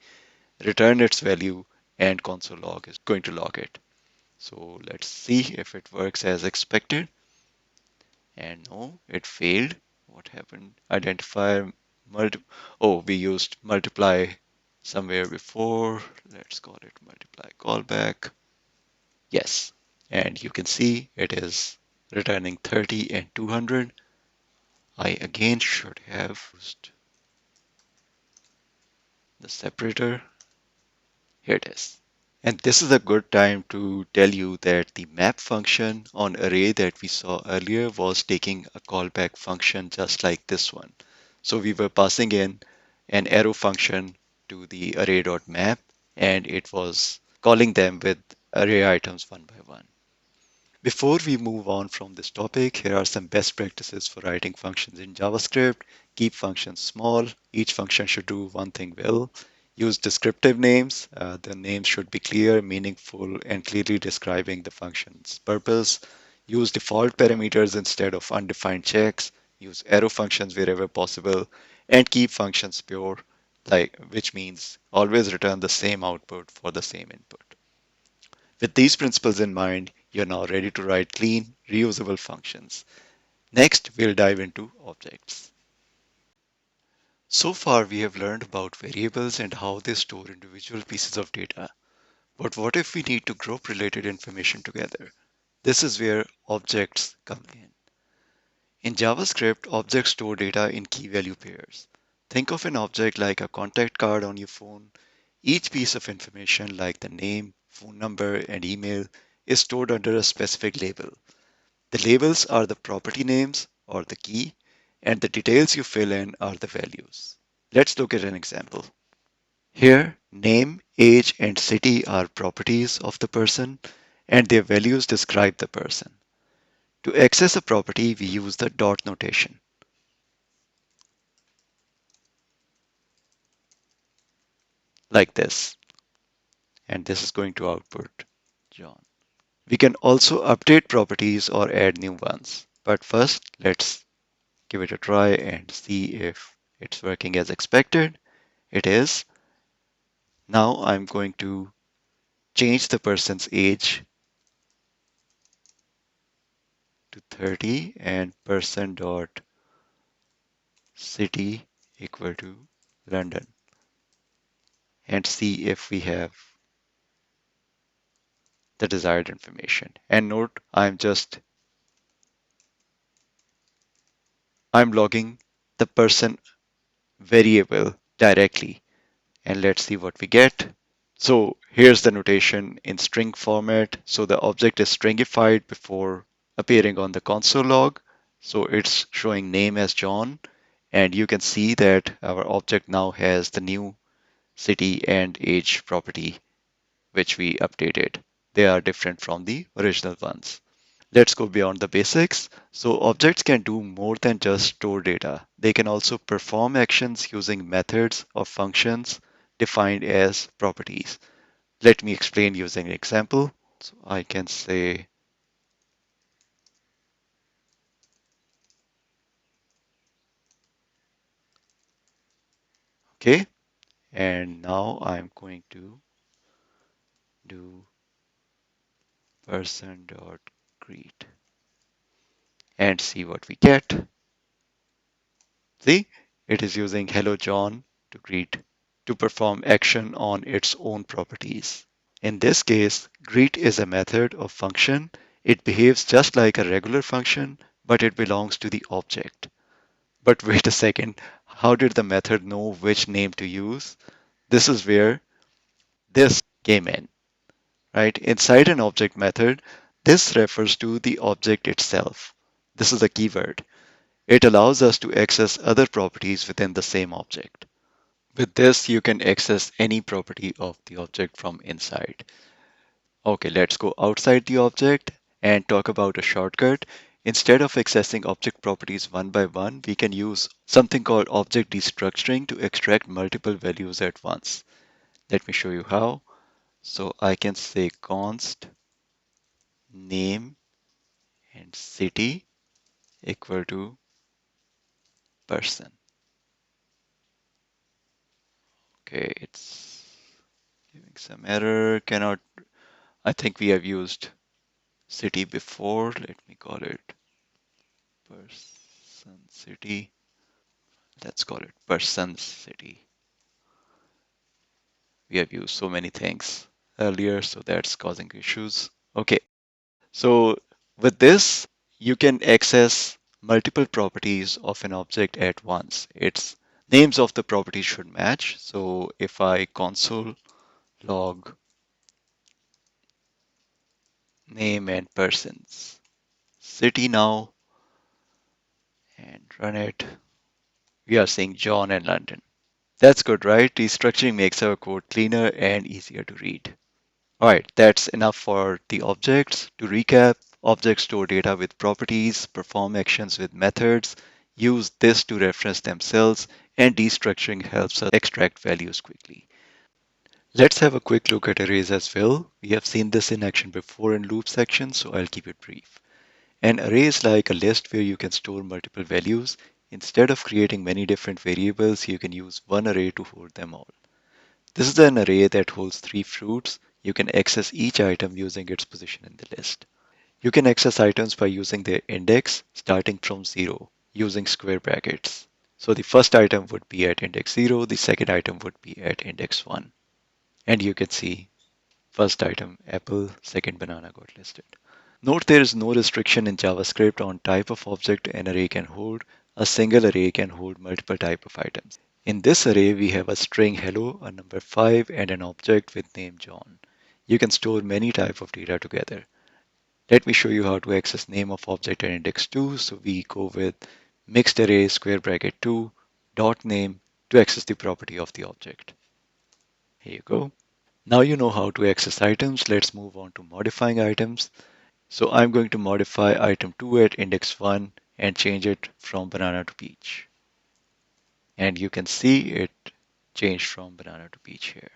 return its value, and console log is going to log it. So let's see if it works as expected. And no, it failed. What happened? Identifier oh, we used multiply somewhere before. Let's call it multiply callback. Yes. And you can see it is returning 30 and 200. I again should have used the separator. Here it is. And this is a good time to tell you that the map function on array that we saw earlier was taking a callback function just like this one. So we were passing in an arrow function to the array.map, and it was calling them with array items one by one. Before we move on from this topic, here are some best practices for writing functions in JavaScript. Keep functions small. Each function should do one thing well. Use descriptive names. The names should be clear, meaningful, and clearly describing the function's purpose. Use default parameters instead of undefined checks. Use arrow functions wherever possible. And keep functions pure, which means always return the same output for the same input. With these principles in mind, you're now ready to write clean, reusable functions. Next, we'll dive into objects. So far, we have learned about variables and how they store individual pieces of data. But what if we need to group related information together? This is where objects come in. In JavaScript, objects store data in key value pairs. Think of an object like a contact card on your phone. Each piece of information, like the name, phone number, and email, is stored under a specific label. The labels are the property names or the key, and the details you fill in are the values. Let's look at an example. Here, name, age, and city are properties of the person, and their values describe the person. To access a property, we use the dot notation, like this, and this is going to output John. We can also update properties or add new ones. But first, let's give it a try and see if it's working as expected. It is. Now I'm going to change the person's age to 30 and person dot city equal to London, and see if we have the desired information. And note, I'm logging the person variable directly, and let's see what we get. So here's the notation in string format. So the object is stringified before appearing on the console log. So it's showing name as John, and you can see that our object now has the new city and age property, which we updated. They are different from the original ones. Let's go beyond the basics. So objects can do more than just store data. They can also perform actions using methods or functions defined as properties. Let me explain using an example. So I can say, okay, and now I'm going to do person.greet and see what we get. See, it is using hello John to greet to perform action on its own properties. In this case, greet is a method or function. It behaves just like a regular function, but it belongs to the object. But wait a second, how did the method know which name to use? This is where this came in, right? Inside an object method, this refers to the object itself. This is a keyword. It allows us to access other properties within the same object. With this, you can access any property of the object from inside. Okay, let's go outside the object and talk about a shortcut. Instead of accessing object properties one by one, we can use something called object destructuring to extract multiple values at once. Let me show you how. So I can say const name and city equal to person. Okay, it's giving some error. Cannot, I think we have used city before. Let me call it person city. Let's call it person city. We have used so many things earlier, so that's causing issues. Okay, so with this, you can access multiple properties of an object at once. Its names of the properties should match. So if I console log name and persons city now and run it, we are seeing John and London. That's good, right? Restructuring makes our code cleaner and easier to read. All right, that's enough for the objects. To recap, objects store data with properties, perform actions with methods, use this to reference themselves, and destructuring helps us extract values quickly. Let's have a quick look at arrays as well. We have seen this in action before in loop section, so I'll keep it brief. An array is like a list where you can store multiple values. Instead of creating many different variables, you can use one array to hold them all. This is an array that holds three fruits. You can access each item using its position in the list. You can access items by using their index starting from 0 using square brackets. So the first item would be at index 0, the second item would be at index 1. And you can see first item apple, second banana got listed. Note there is no restriction in JavaScript on type of object an array can hold. A single array can hold multiple type of items. In this array, we have a string hello, a number 5, and an object with name John. You can store many types of data together. Let me show you how to access name of object at index 2. So we go with mixed array square bracket 2 dot name to access the property of the object. Here you go. Now you know how to access items. Let's move on to modifying items. So I'm going to modify item 2 at index 1 and change it from banana to peach. And you can see it changed from banana to peach here.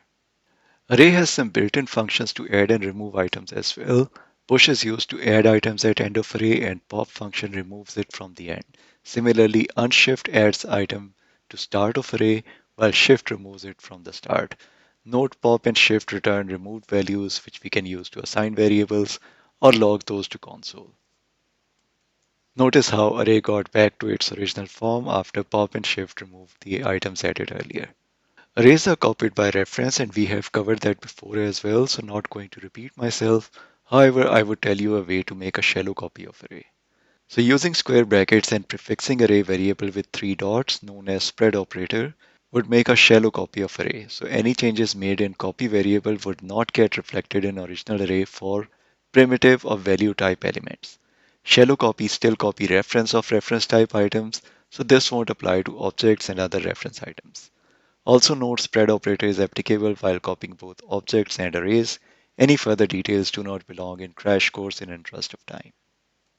Array has some built-in functions to add and remove items as well. Push is used to add items at end of array and pop function removes it from the end. Similarly, unshift adds item to start of array while shift removes it from the start. Note pop and shift return removed values which we can use to assign variables or log those to console. Notice how array got back to its original form after pop and shift removed the items added earlier. Arrays are copied by reference and we have covered that before as well, so not going to repeat myself. However, I would tell you a way to make a shallow copy of array. So using square brackets and prefixing array variable with three dots known as spread operator would make a shallow copy of array. So any changes made in copy variable would not get reflected in original array for primitive or value type elements. Shallow copies still copy reference of reference type items, so this won't apply to objects and other reference items. Also note spread operator is applicable while copying both objects and arrays. Any further details do not belong in crash course in interest of time.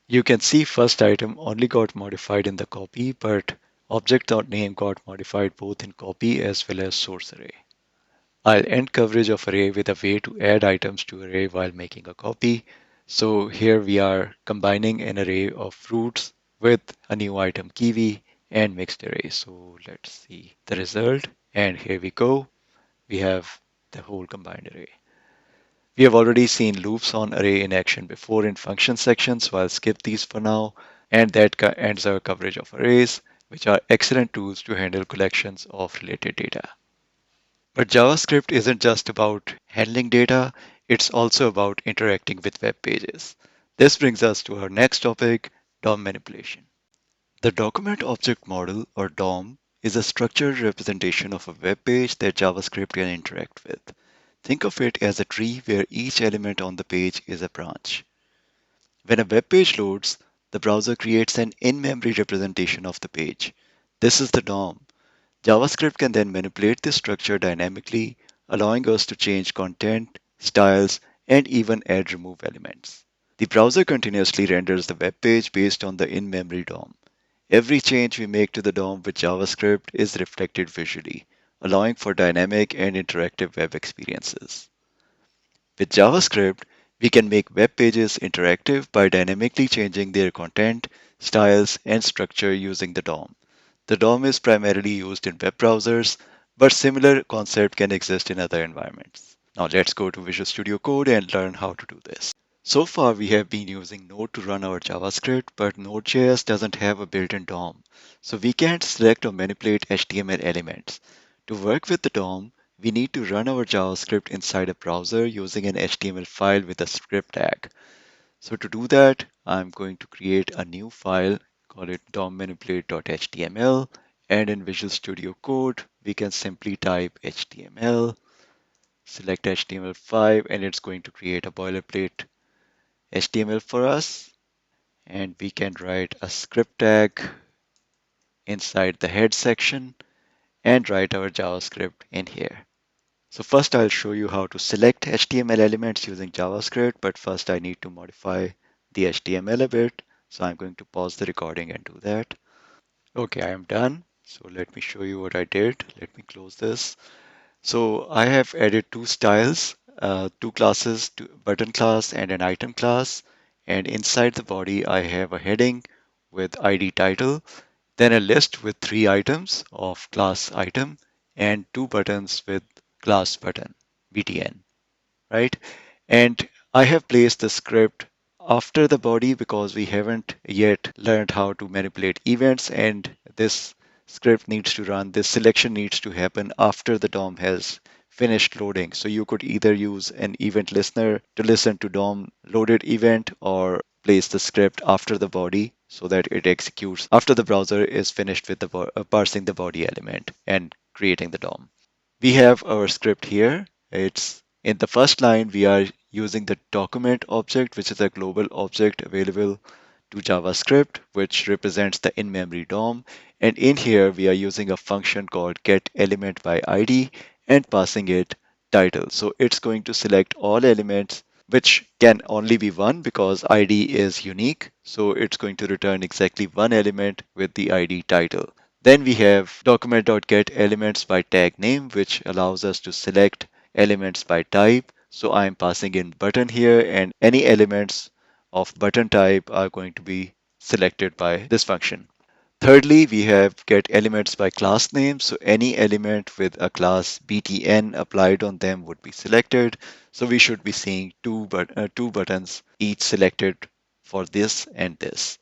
You can see first item only got modified in the copy, but object.name got modified both in copy as well as source array. I'll end coverage of array with a way to add items to array while making a copy. So here we are combining an array of fruits with a new item kiwi and mixed array. So let's see the result. And here we go. We have the whole combined array. We have already seen loops on array in action before in function section, so I'll skip these for now. And that ends our coverage of arrays, which are excellent tools to handle collections of related data. But JavaScript isn't just about handling data, it's also about interacting with web pages. This brings us to our next topic, DOM manipulation. The document object model, or DOM, is a structured representation of a web page that JavaScript can interact with. Think of it as a tree where each element on the page is a branch. When a web page loads, The browser creates an in-memory representation of the page. This is the DOM. JavaScript can then manipulate this structure dynamically, allowing us to change content, styles, and even add remove elements. The browser continuously renders the web page based on the in-memory DOM. Every change we make to the DOM with JavaScript is reflected visually, allowing for dynamic and interactive web experiences. With JavaScript, we can make web pages interactive by dynamically changing their content, styles, and structure using the DOM. The DOM is primarily used in web browsers, but similar concept can exist in other environments. Now let's go to Visual Studio Code and learn how to do this. So far, we have been using Node to run our JavaScript, but Node.js doesn't have a built-in DOM, so we can't select or manipulate HTML elements. To work with the DOM, we need to run our JavaScript inside a browser using an HTML file with a script tag. So to do that, I'm going to create a new file, call it dommanipulate.html, and in Visual Studio Code, we can simply type HTML, select HTML5, and it's going to create a boilerplate HTML for us. And we can write a script tag inside the head section and write our JavaScript in here. So first I'll show you how to select HTML elements using JavaScript, but first I need to modify the HTML a bit. So I'm going to pause the recording and do that. Okay, I am done. So let me show you what I did. Let me close this. So I have added two styles, two classes, button class and an item class. And inside the body, I have a heading with ID title, then a list with three items of class item and two buttons with class button, btn, right? And I have placed the script after the body because we haven't yet learned how to manipulate events, and this script needs to run, this selection needs to happen after the DOM has finished loading. So you could either use an event listener to listen to DOM loaded event or place the script after the body so that it executes after the browser is finished with the parsing the body element and creating the DOM. We have our script here. It's in the first line, we are using the document object, which is a global object available to JavaScript, which represents the in-memory DOM. And in here, we are using a function called getElementById and passing it title. So it's going to select all elements, which can only be one because ID is unique. So it's going to return exactly one element with the ID title. Then we have document.getElementsByTagName, which allows us to select elements by type. So I'm passing in button here, and any elements of button type are going to be selected by this function. Thirdly, we have getElementsByClassName. So any element with a class btn applied on them would be selected. So we should be seeing two buttons each selected for this and this.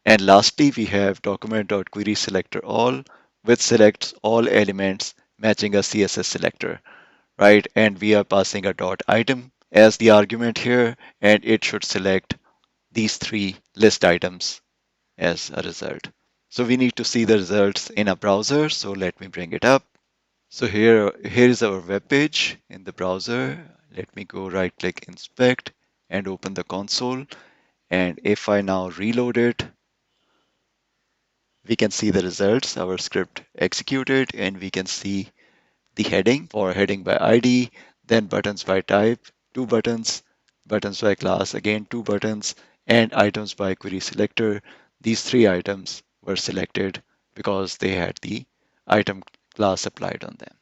And lastly, we have document.querySelectorAll, which selects all elements matching a CSS selector, right? And we are passing a dot item as the argument here, and it should select these three list items as a result. So we need to see the results in a browser. So let me bring it up. So here is our web page in the browser. Let me go right click inspect and open the console. And if I now reload it, we can see the results, our script executed, and we can see the heading for heading by ID, then buttons by type, two buttons, buttons by class, again two buttons, and items by query selector. These three items were selected because they had the item class applied on them.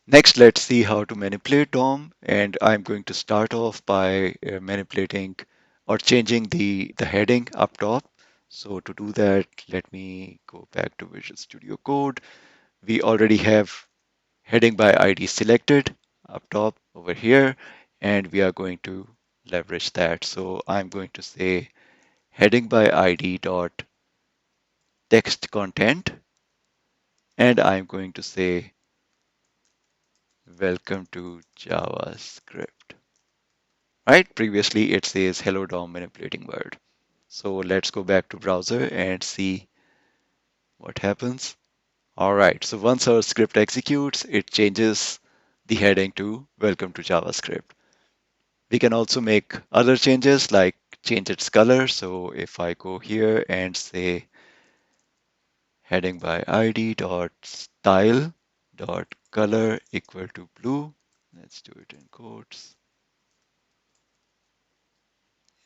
Next, let's see how to manipulate DOM, and I'm going to start off by manipulating or changing the heading up top. So to do that, let me go back to Visual Studio Code. We already have heading by ID selected up top over here, and we are going to leverage that. So I'm going to say heading by ID dot text content, and I'm going to say welcome to JavaScript. Right? Previously it says hello DOM manipulating word. So let's go back to browser and see what happens. All right, so once our script executes, it changes the heading to welcome to JavaScript. We can also make other changes like change its color. So if I go here and say heading by ID dot style dot color equal to blue, let's do it in quotes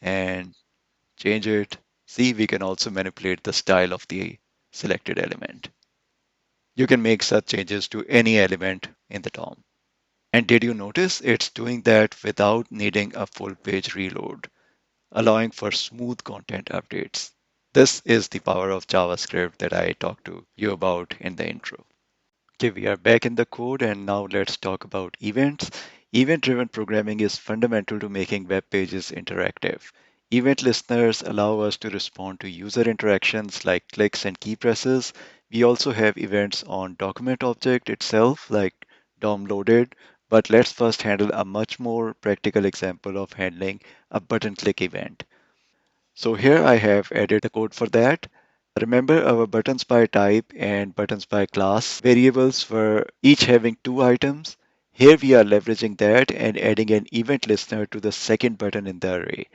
and change it. See, we can also manipulate the style of the selected element. You can make such changes to any element in the DOM. And did you notice it's doing that without needing a full page reload, allowing for smooth content updates? This is the power of JavaScript that I talked to you about in the intro. Okay, we are back in the code and now let's talk about events. Event-driven programming is fundamental to making web pages interactive. Event listeners allow us to respond to user interactions like clicks and key presses. We also have events on document object itself like DOM loaded, but let's first handle a much more practical example of handling a button click event. So here I have added the code for that. Remember our buttons by type and buttons by class variables were each having two items. Here we are leveraging that and adding an event listener to the second button in the array.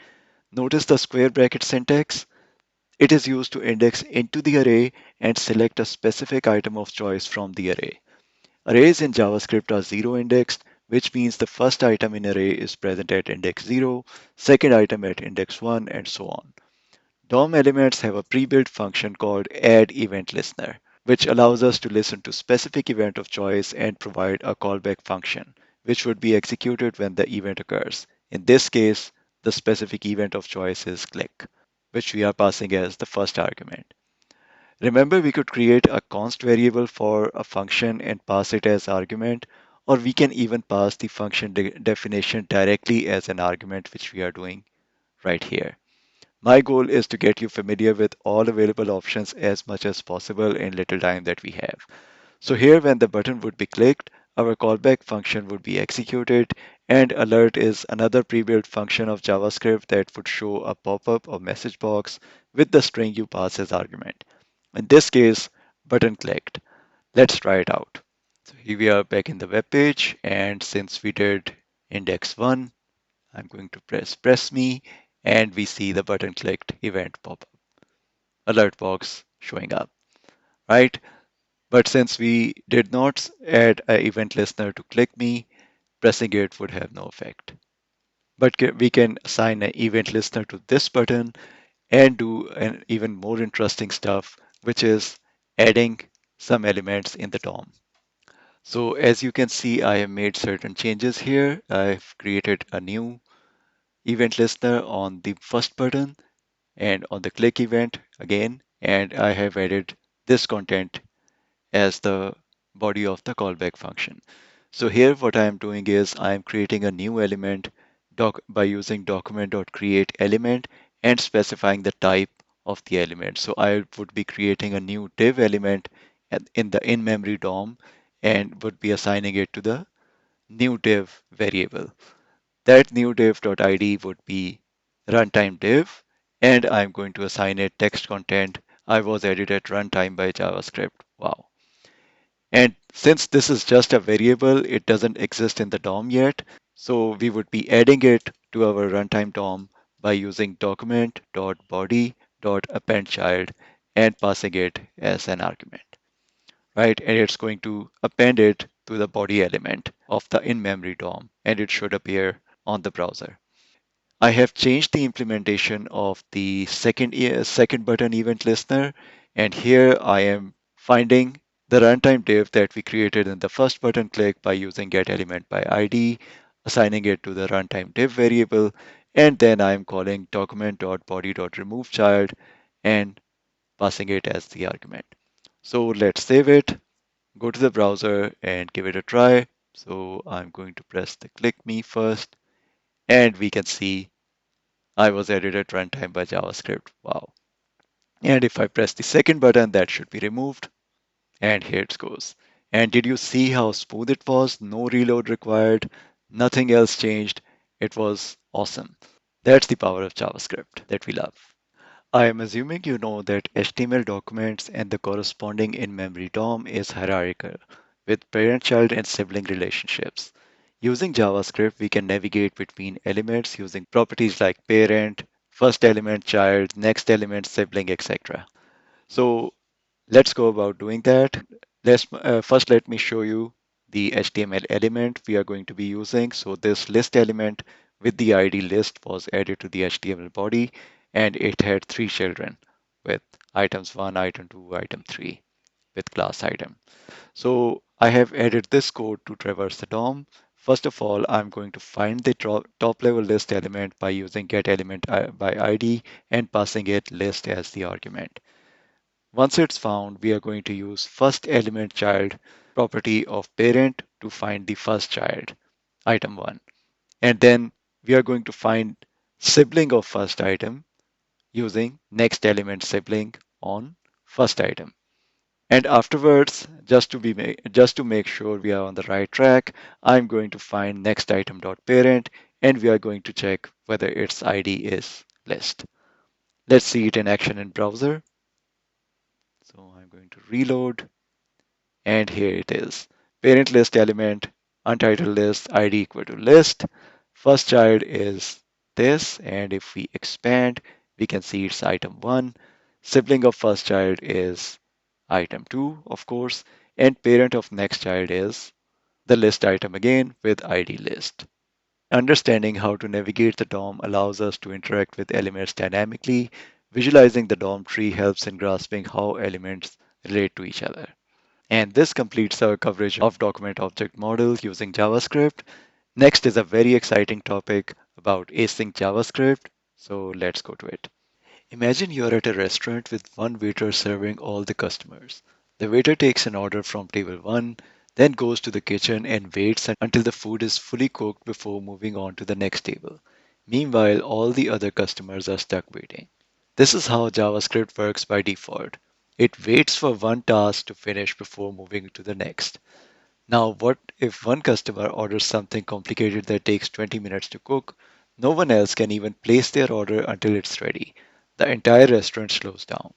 Notice the square bracket syntax. It is used to index into the array and select a specific item of choice from the array. Arrays in JavaScript are zero indexed, which means the first item in array is present at index 0, second item at index 1, and so on. DOM elements have a pre-built function called add event listener, which allows us to listen to specific event of choice and provide a callback function, which would be executed when the event occurs. In this case, the specific event of choice is click, which we are passing as the first argument. Remember, we could create a const variable for a function and pass it as argument, or we can even pass the function definition directly as an argument, which we are doing right here. My goal is to get you familiar with all available options as much as possible in little time that we have. So here when the button would be clicked, our callback function would be executed, and alert is another pre-built function of JavaScript that would show a pop-up or message box with the string you pass as argument. In this case, button clicked. Let's try it out. So here we are back in the web page, and since we did index 1, I'm going to press me, and we see the button clicked event pop up, alert box showing up, right? But since we did not add an event listener to click me, pressing it would have no effect. But we can assign an event listener to this button and do an even more interesting stuff, which is adding some elements in the DOM. So as you can see, I have made certain changes here. I've created a new event listener on the first button and on the click event again, and I have added this content as the body of the callback function. So here what I am doing is I am creating a new element by using document.create element and specifying the type of the element. So I would be creating a new div element in the in-memory DOM and would be assigning it to the new div variable. That new div.id would be runtime div, and I'm going to assign it text content. I was added at runtime by JavaScript. Wow. And since this is just a variable, it doesn't exist in the DOM yet. So we would be adding it to our runtime DOM by using document.body.append child and passing it as an argument, right? And it's going to append it to the body element of the in-memory DOM, and it should appear on the browser. I have changed the implementation of the second button event listener, and here I am finding the runtime div that we created in the first button click by using getElementById, assigning it to the runtime div variable, and then I am calling document.body.removeChild and passing it as the argument. So let's save it, go to the browser and give it a try. So I'm going to press the click me first, and we can see I was added at runtime by JavaScript. Wow. And if I press the second button, that should be removed. And here it goes. And did you see how smooth it was? No reload required. Nothing else changed. It was awesome. That's the power of JavaScript that we love. I am assuming you know that HTML documents and the corresponding in-memory DOM is hierarchical, with parent-child and sibling relationships. Using JavaScript, we can navigate between elements using properties like parent, first element child, next element sibling, etc. So let's go about doing that. First let me show you the HTML element we are going to be using. So this list element with the ID list was added to the HTML body, and it had three children with items 1, item 2, item 3 with class item. So I have added this code to traverse the DOM. First of all, I'm going to find the top level list element by using getElementById by ID and passing it list as the argument. Once it's found, we are going to use first element child property of parent to find the first child, item 1. And then we are going to find sibling of first item using next element sibling on first item. And afterwards, just to make sure we are on the right track, I'm going to find next item dot parent, and we are going to check whether its ID is list. Let's see it in action in browser. So I'm going to reload, and here it is. Parent list element, untitled list, ID equal to list. First child is this, and if we expand, we can see it's item 1. Sibling of first child is item 2, of course, and parent of next child is the list item again with ID list. Understanding how to navigate the DOM allows us to interact with elements dynamically. Visualizing the DOM tree helps in grasping how elements relate to each other. And this completes our coverage of document object models using JavaScript. Next is a very exciting topic about async JavaScript. So let's go to it. Imagine you're at a restaurant with one waiter serving all the customers. The waiter takes an order from table 1, then goes to the kitchen and waits until the food is fully cooked before moving on to the next table. Meanwhile, all the other customers are stuck waiting. This is how JavaScript works by default. It waits for one task to finish before moving to the next. Now, what if one customer orders something complicated that takes 20 minutes to cook? No one else can even place their order until it's ready. The entire restaurant slows down.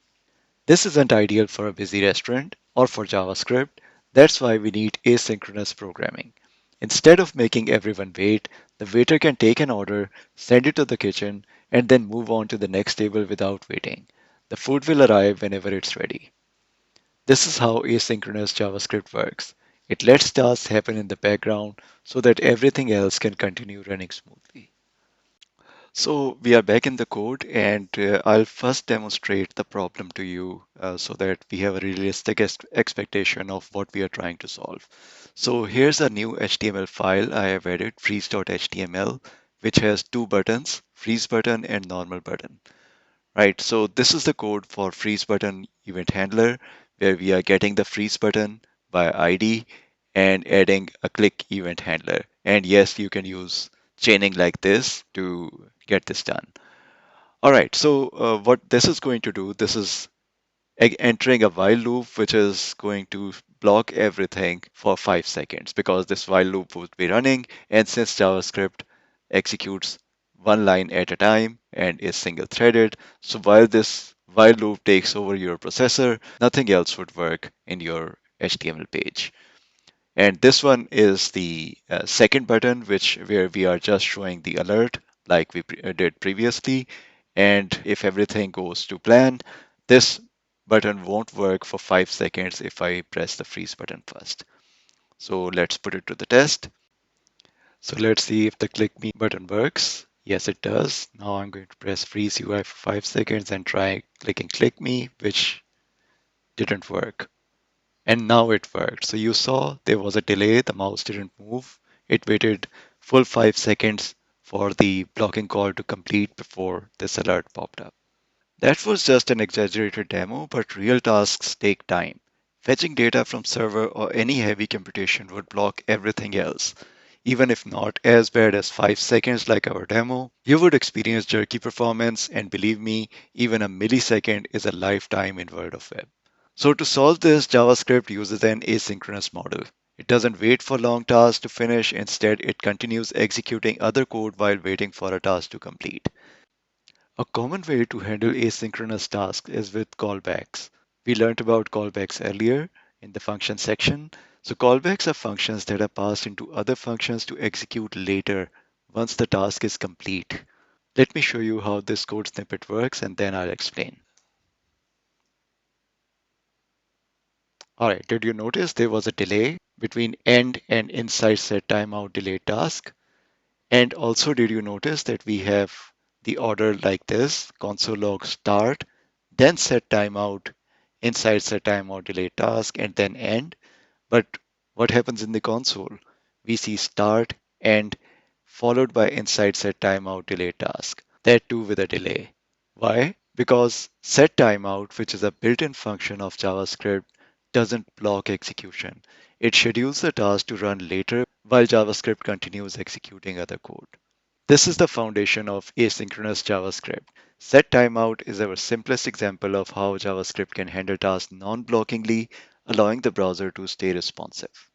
This isn't ideal for a busy restaurant or for JavaScript. That's why we need asynchronous programming. Instead of making everyone wait, the waiter can take an order, send it to the kitchen, and then move on to the next table without waiting. The food will arrive whenever it's ready. This is how asynchronous JavaScript works. It lets tasks happen in the background so that everything else can continue running smoothly. So we are back in the code, and I'll first demonstrate the problem to you so that we have a realistic expectation of what we are trying to solve. So here's a new HTML file I have added, freeze.html, which has two buttons, freeze button and normal button. Right, so this is the code for freeze button event handler, where we are getting the freeze button by ID and adding a click event handler. And yes, you can use chaining like this to get this done. All right, so what this is going to do, this is entering a while loop, which is going to block everything for 5 seconds because this while loop would be running. And since JavaScript executes one line at a time and is single threaded, so while this while loop takes over your processor, nothing else would work in your HTML page. And this one is the second button, which where we are just showing the alert like we did previously. And if everything goes to plan, this button won't work for 5 seconds if I press the freeze button first. So let's put it to the test. So let's see if the click me button works. Yes, it does. Now I'm going to press freeze UI for 5 seconds and try clicking click me, which didn't work. And now it worked. So you saw there was a delay, the mouse didn't move. It waited full 5 seconds for the blocking call to complete before this alert popped up. That was just an exaggerated demo, but real tasks take time. Fetching data from server or any heavy computation would block everything else. Even if not as bad as 5 seconds like our demo, you would experience jerky performance, and believe me, even a millisecond is a lifetime in World of Web. So to solve this, JavaScript uses an asynchronous model. It doesn't wait for long tasks to finish. Instead, it continues executing other code while waiting for a task to complete. A common way to handle asynchronous tasks is with callbacks. We learned about callbacks earlier in the function section. So callbacks are functions that are passed into other functions to execute later once the task is complete. Let me show you how this code snippet works and then I'll explain. All right, did you notice there was a delay between end and inside setTimeout delay task? And also, did you notice that we have the order like this, console log start, then setTimeout, inside setTimeout delay task, and then end? But what happens in the console? We see start, end, followed by inside setTimeout delay task, that too with a delay. Why? Because setTimeout, which is a built-in function of JavaScript, doesn't block execution. It schedules the task to run later while JavaScript continues executing other code. This is the foundation of asynchronous JavaScript. setTimeout is our simplest example of how JavaScript can handle tasks non-blockingly, allowing the browser to stay responsive.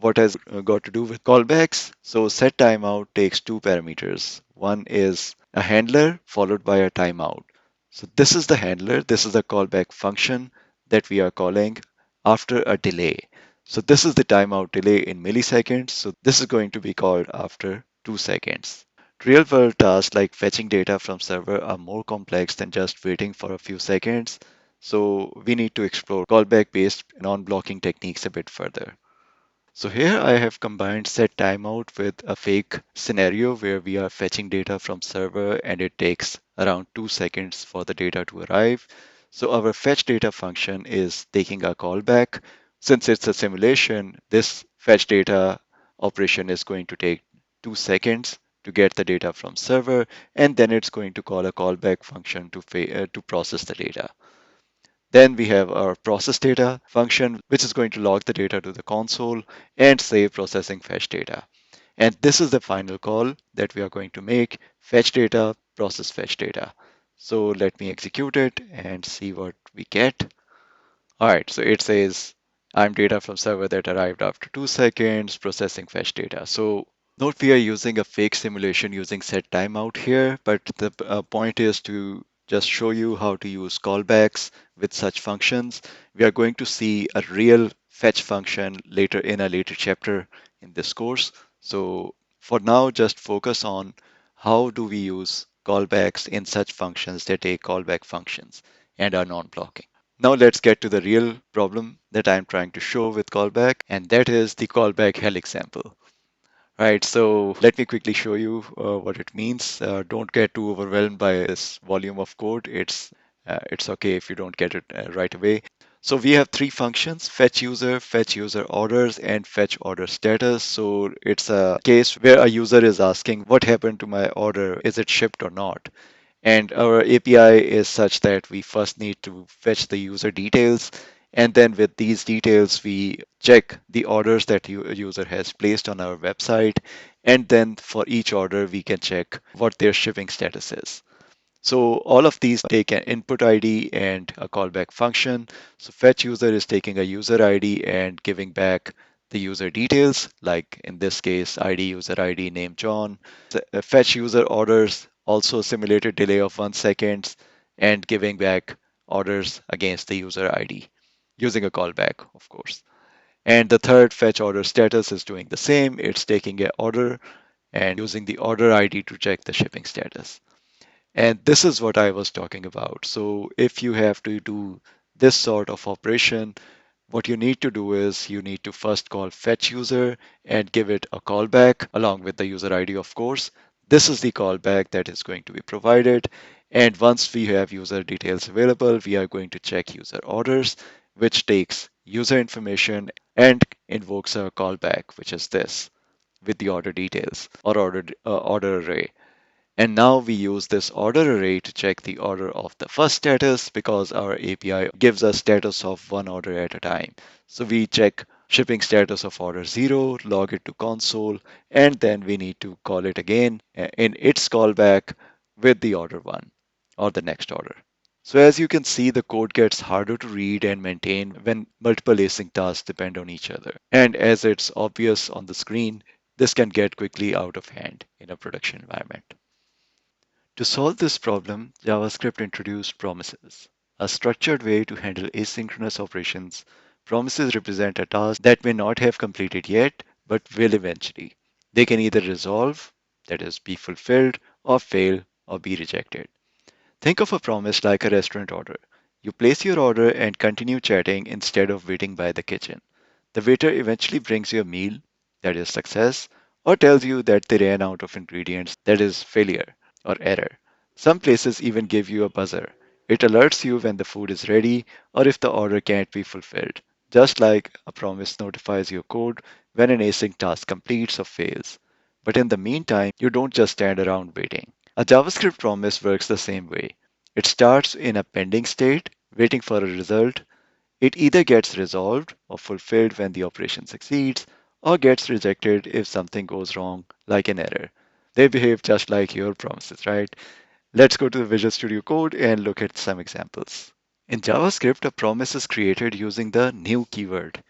What has got to do with callbacks? So setTimeout takes two parameters. One is a handler followed by a timeout. So this is the handler. This is a callback function that we are calling after a delay. So this is the timeout delay in milliseconds. So this is going to be called after 2 seconds. Real world tasks like fetching data from server are more complex than just waiting for a few seconds. So we need to explore callback based non-blocking techniques a bit further. So here I have combined set timeout with a fake scenario where we are fetching data from server and it takes around 2 seconds for the data to arrive. So our fetch data function is taking a callback. Since it's a simulation, this fetch data operation is going to take 2 seconds to get the data from server, and then it's going to call a callback function to process the data. Then we have our process data function, which is going to log the data to the console and save processing fetch data. And this is the final call that we are going to make, fetch data, process fetch data. So let me execute it and see what we get. All right, so it says I'm data from server that arrived after 2 seconds, processing fetch data. So note we are using a fake simulation using set timeout here, but the point is to just show you how to use callbacks with such functions. We are going to see a real fetch function later in a later chapter in this course. So for now, just focus on how do we use callbacks in such functions that take callback functions and are non-blocking. Now let's get to the real problem that I'm trying to show with callback, and that is the callback hell example. Right, so let me quickly show you what it means. Don't get too overwhelmed by this volume of code. It's okay if you don't get it right away. So we have three functions: fetch user orders, and fetch order status. So it's a case where a user is asking what happened to my order, is it shipped or not? And our API is such that we first need to fetch the user details. And then with these details, we check the orders that user has placed on our website. And then for each order, we can check what their shipping status is. So all of these take an input ID and a callback function. So fetch user is taking a user ID and giving back the user details, like in this case, ID, user ID, name John. Fetch user orders also simulated delay of 1 second and giving back orders against the user ID using a callback, of course. And the third fetch order status is doing the same. It's taking an order and using the order ID to check the shipping status. And this is what I was talking about. So if you have to do this sort of operation, what you need to do is you need to first call fetch user and give it a callback along with the user ID, of course. This is the callback that is going to be provided. And once we have user details available, we are going to check user orders, which takes user information and invokes a callback, which is this with the order details or order array. And now we use this order array to check the order of the first status because our API gives us status of one order at a time. So we check shipping status of order 0, log it to console, and then we need to call it again in its callback with the order 1 or the next order. So as you can see, the code gets harder to read and maintain when multiple async tasks depend on each other. And as it's obvious on the screen, this can get quickly out of hand in a production environment. To solve this problem, JavaScript introduced promises, a structured way to handle asynchronous operations. Promises represent a task that may not have completed yet, but will eventually. They can either resolve, that is, be fulfilled, or fail, or be rejected. Think of a promise like a restaurant order. You place your order and continue chatting instead of waiting by the kitchen. The waiter eventually brings you a meal, that is success, or tells you that they ran out of ingredients, that is failure or error. Some places even give you a buzzer. It alerts you when the food is ready or if the order can't be fulfilled, just like a promise notifies your code when an async task completes or fails. But in the meantime, you don't just stand around waiting. A JavaScript promise works the same way. It starts in a pending state, waiting for a result. It either gets resolved or fulfilled when the operation succeeds, or gets rejected if something goes wrong, like an error. They behave just like your promises, right? Let's go to the Visual Studio Code and look at some examples. In JavaScript, a promise is created using the new keyword,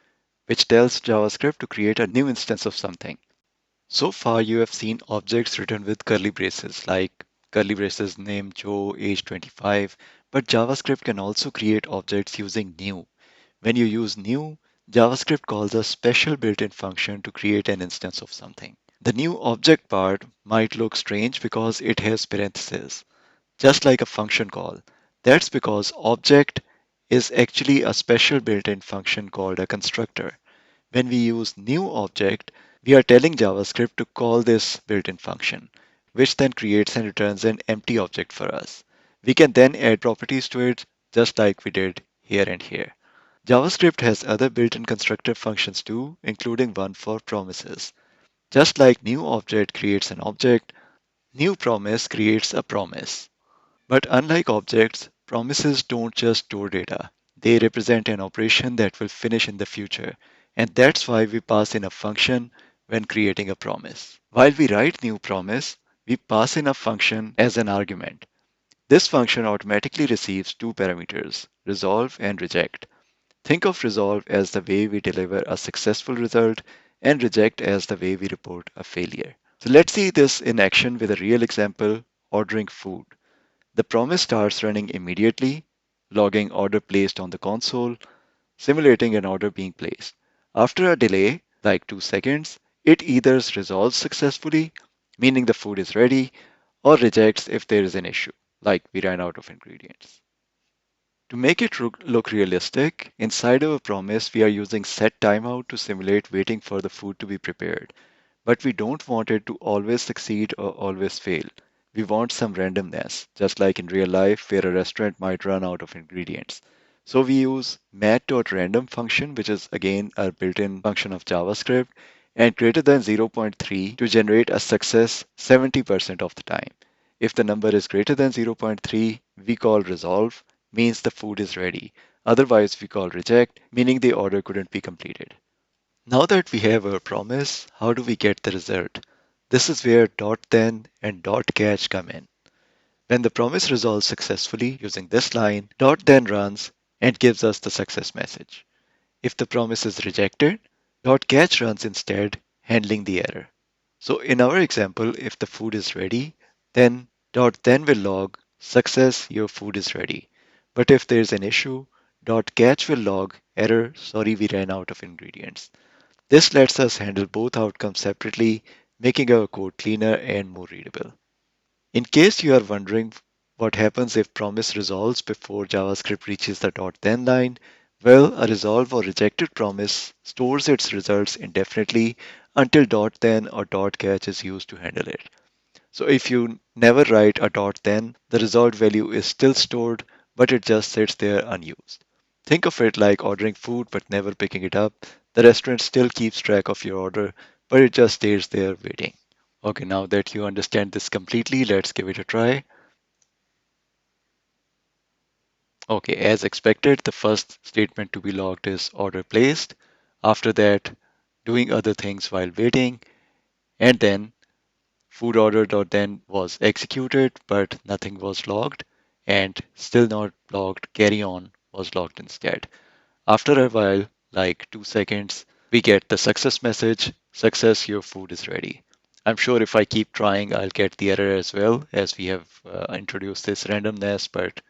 which tells JavaScript to create a new instance of something. So far, you have seen objects written with curly braces, like curly braces name Joe, age 25, but JavaScript can also create objects using new. When you use new, JavaScript calls a special built-in function to create an instance of something. The new object part might look strange because it has parentheses, just like a function call. That's because object is actually a special built-in function called a constructor. When we use new object, we are telling JavaScript to call this built-in function, which then creates and returns an empty object for us. We can then add properties to it, just like we did here and here. JavaScript has other built-in constructor functions too, including one for promises. Just like new object creates an object, new promise creates a promise. But unlike objects, promises don't just store data. They represent an operation that will finish in the future. And that's why we pass in a function when creating a promise. While we write new promise, we pass in a function as an argument. This function automatically receives two parameters, resolve and reject. Think of resolve as the way we deliver a successful result and reject as the way we report a failure. So let's see this in action with a real example, ordering food. The promise starts running immediately, logging order placed on the console, simulating an order being placed. After a delay, like 2 seconds, it either resolves successfully, meaning the food is ready, or rejects if there is an issue, like we ran out of ingredients. To make it look realistic, inside of a promise, we are using setTimeout to simulate waiting for the food to be prepared. But we don't want it to always succeed or always fail. We want some randomness, just like in real life where a restaurant might run out of ingredients. So we use mat.random function, which is again a built-in function of JavaScript, and greater than zero point 0.3 to generate a success 70% of the time. If the number is greater than zero point 0.3, we call resolve, means the food is ready. Otherwise, we call reject, meaning the order couldn't be completed. Now that we have our promise, how do we get the result? This is where .then and .catch come in. When the promise resolves successfully using this line, .then runs and gives us the success message. If the promise is rejected, .catch runs instead, handling the error. So in our example, if the food is ready, then .then will log success, your food is ready. But if there is an issue, .catch will log error, sorry, we ran out of ingredients. This lets us handle both outcomes separately, making our code cleaner and more readable. In case you are wondering what happens if promise resolves before JavaScript reaches the .then line, well, a resolve or rejected promise stores its results indefinitely until .then or .catch is used to handle it. So if you never write a .then, the resolved value is still stored, but it just sits there unused. Think of it like ordering food but never picking it up. The restaurant still keeps track of your order, but it just stays there waiting. Okay, now that you understand this completely, let's give it a try. Okay, as expected, the first statement to be logged is order placed. After that, doing other things while waiting, and then food order.then was executed, but nothing was logged, and still not logged carry on was logged instead. After a while, like 2 seconds, we get the success message, success, your food is ready. I'm sure if I keep trying, I'll get the error as well, as we have introduced this randomness, but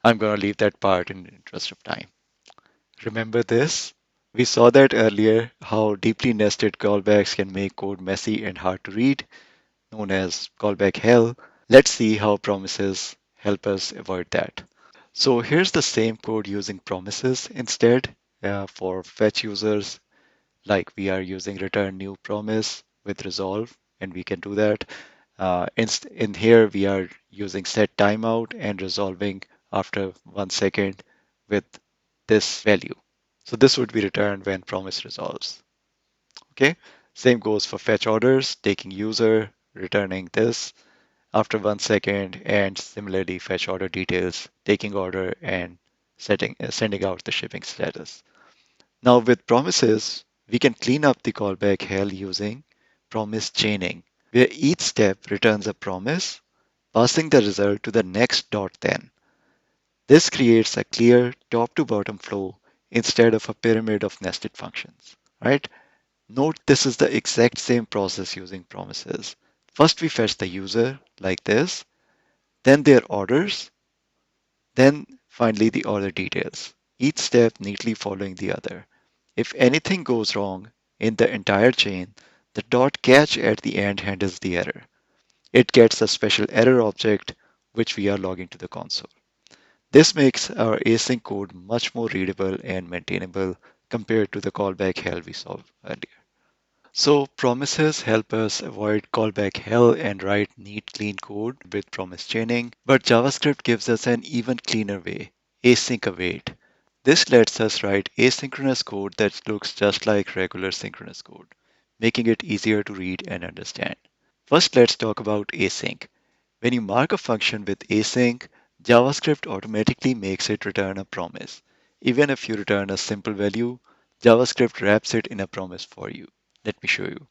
I'm going to leave that part in the interest of time. Remember this? We saw that earlier, how deeply nested callbacks can make code messy and hard to read, known as callback hell. Let's see how promises help us avoid that. So here's the same code using promises instead for fetch users, like we are using return new promise with resolve, and we can do that. In here, we are using set timeout and resolving after 1 second with this value. So this would be returned when promise resolves. Okay. Same goes for fetch orders, taking user, returning this after 1 second, and similarly fetch order details, taking order and sending out the shipping status. Now with promises, we can clean up the callback hell using promise chaining, where each step returns a promise, passing the result to the next dot then. This creates a clear top to bottom flow instead of a pyramid of nested functions, right? Note this is the exact same process using promises. First we fetch the user like this, then their orders, then finally the order details, each step neatly following the other. If anything goes wrong in the entire chain, the dot catch at the end handles the error. It gets a special error object which we are logging to the console. This makes our async code much more readable and maintainable compared to the callback hell we saw earlier. So promises help us avoid callback hell and write neat, clean code with promise chaining. But JavaScript gives us an even cleaner way, async await. This lets us write asynchronous code that looks just like regular synchronous code, making it easier to read and understand. First, let's talk about async. When you mark a function with async, JavaScript automatically makes it return a promise. Even if you return a simple value, JavaScript wraps it in a promise for you. Let me show you.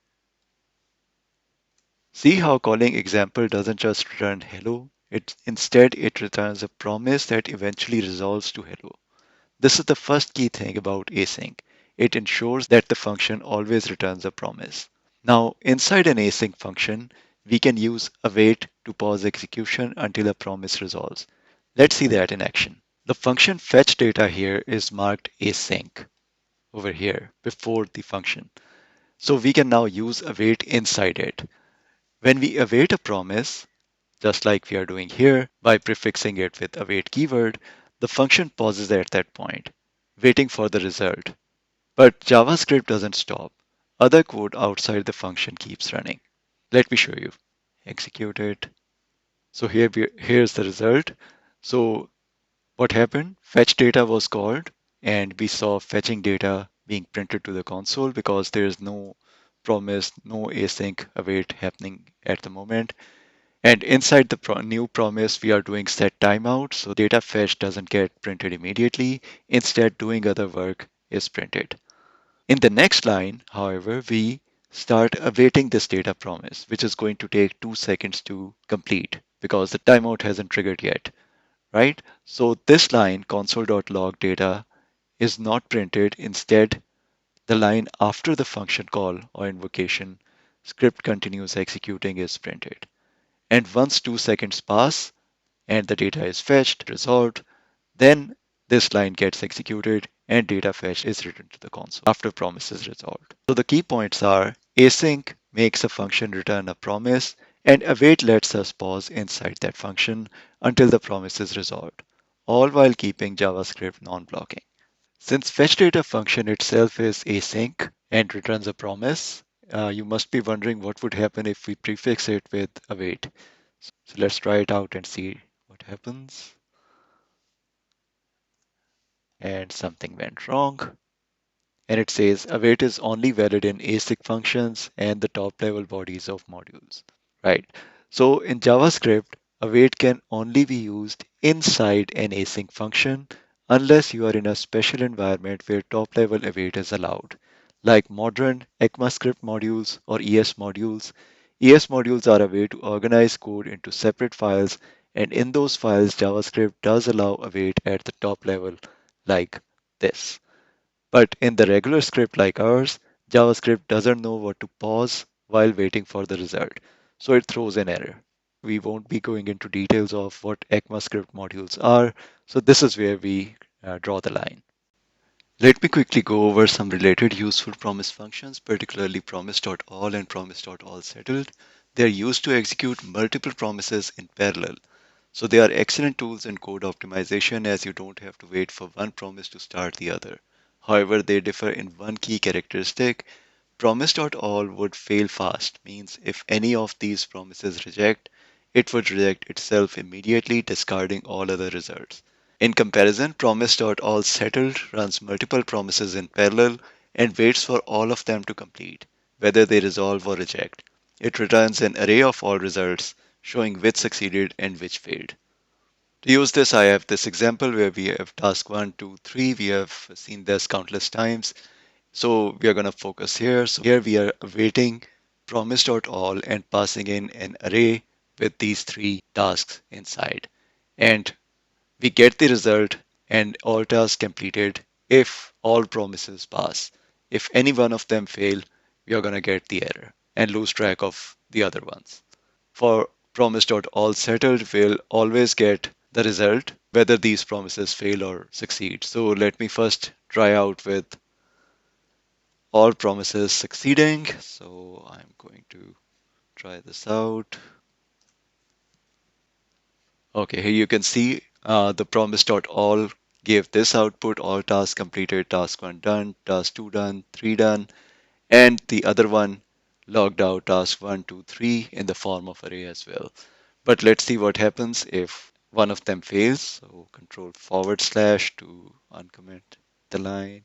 See how calling example doesn't just return hello, instead it returns a promise that eventually resolves to hello. This is the first key thing about async. It ensures that the function always returns a promise. Now, inside an async function, we can use await to pause execution until a promise resolves. Let's see that in action. The function fetch data here is marked async over here before the function. So we can now use await inside it. When we await a promise, just like we are doing here by prefixing it with await keyword, the function pauses at that point, waiting for the result. But JavaScript doesn't stop. Other code outside the function keeps running. Let me show you. Execute it. So here's the result. So what happened? Fetch data was called, and we saw fetching data being printed to the console because there is no promise, no async await happening at the moment. And inside the new promise, we are doing set timeout, so data fetch doesn't get printed immediately. Instead, doing other work is printed. In the next line, however, we start awaiting this data promise, which is going to take 2 seconds to complete because the timeout hasn't triggered yet, right? So this line, console.log data, is not printed. Instead, the line after the function call or invocation, script continues executing is printed. And once 2 seconds pass and the data is fetched, resolved, then this line gets executed and data fetch is written to the console after promise is resolved. So the key points are async makes a function return a promise and await lets us pause inside that function until the promise is resolved, all while keeping JavaScript non-blocking. Since fetchData function itself is async and returns a promise, you must be wondering what would happen if we prefix it with await. So let's try it out and see what happens. And something went wrong. And it says await is only valid in async functions and the top level bodies of modules, right? So in JavaScript, await can only be used inside an async function unless you are in a special environment where top level await is allowed, like modern ECMAScript modules or ES modules. ES modules are a way to organize code into separate files, and in those files, JavaScript does allow await at the top level, like this. But in the regular script like ours, JavaScript doesn't know what to pause while waiting for the result. So it throws an error. We won't be going into details of what ECMAScript modules are. So this is where we draw the line. Let me quickly go over some related useful promise functions, particularly Promise.all and Promise.allSettled. They're used to execute multiple promises in parallel. So they are excellent tools in code optimization as you don't have to wait for one promise to start the other. However, they differ in one key characteristic. Promise.all would fail fast, means if any of these promises reject, it would reject itself immediately, discarding all other results. In comparison, Promise.all.Settled runs multiple promises in parallel and waits for all of them to complete, whether they resolve or reject. It returns an array of all results, showing which succeeded and which failed. To use this, I have this example where we have task 1, 2, 3. We have seen this countless times. So we are going to focus here. So here we are awaiting promise.all and passing in an array with these three tasks inside. And we get the result and all tasks completed if all promises pass. If any one of them fail, we are going to get the error and lose track of the other ones. For promise.all.settled, we'll always get the result whether these promises fail or succeed. So let me first try out with all promises succeeding. So I'm going to try this out. Okay, here you can see the promise.all gave this output: all tasks completed, task 1 done, task 2 done, 3 done, and the other one logged out task 1, 2, 3 in the form of array as well. But let's see what happens if one of them fails. So control forward slash to uncomment the line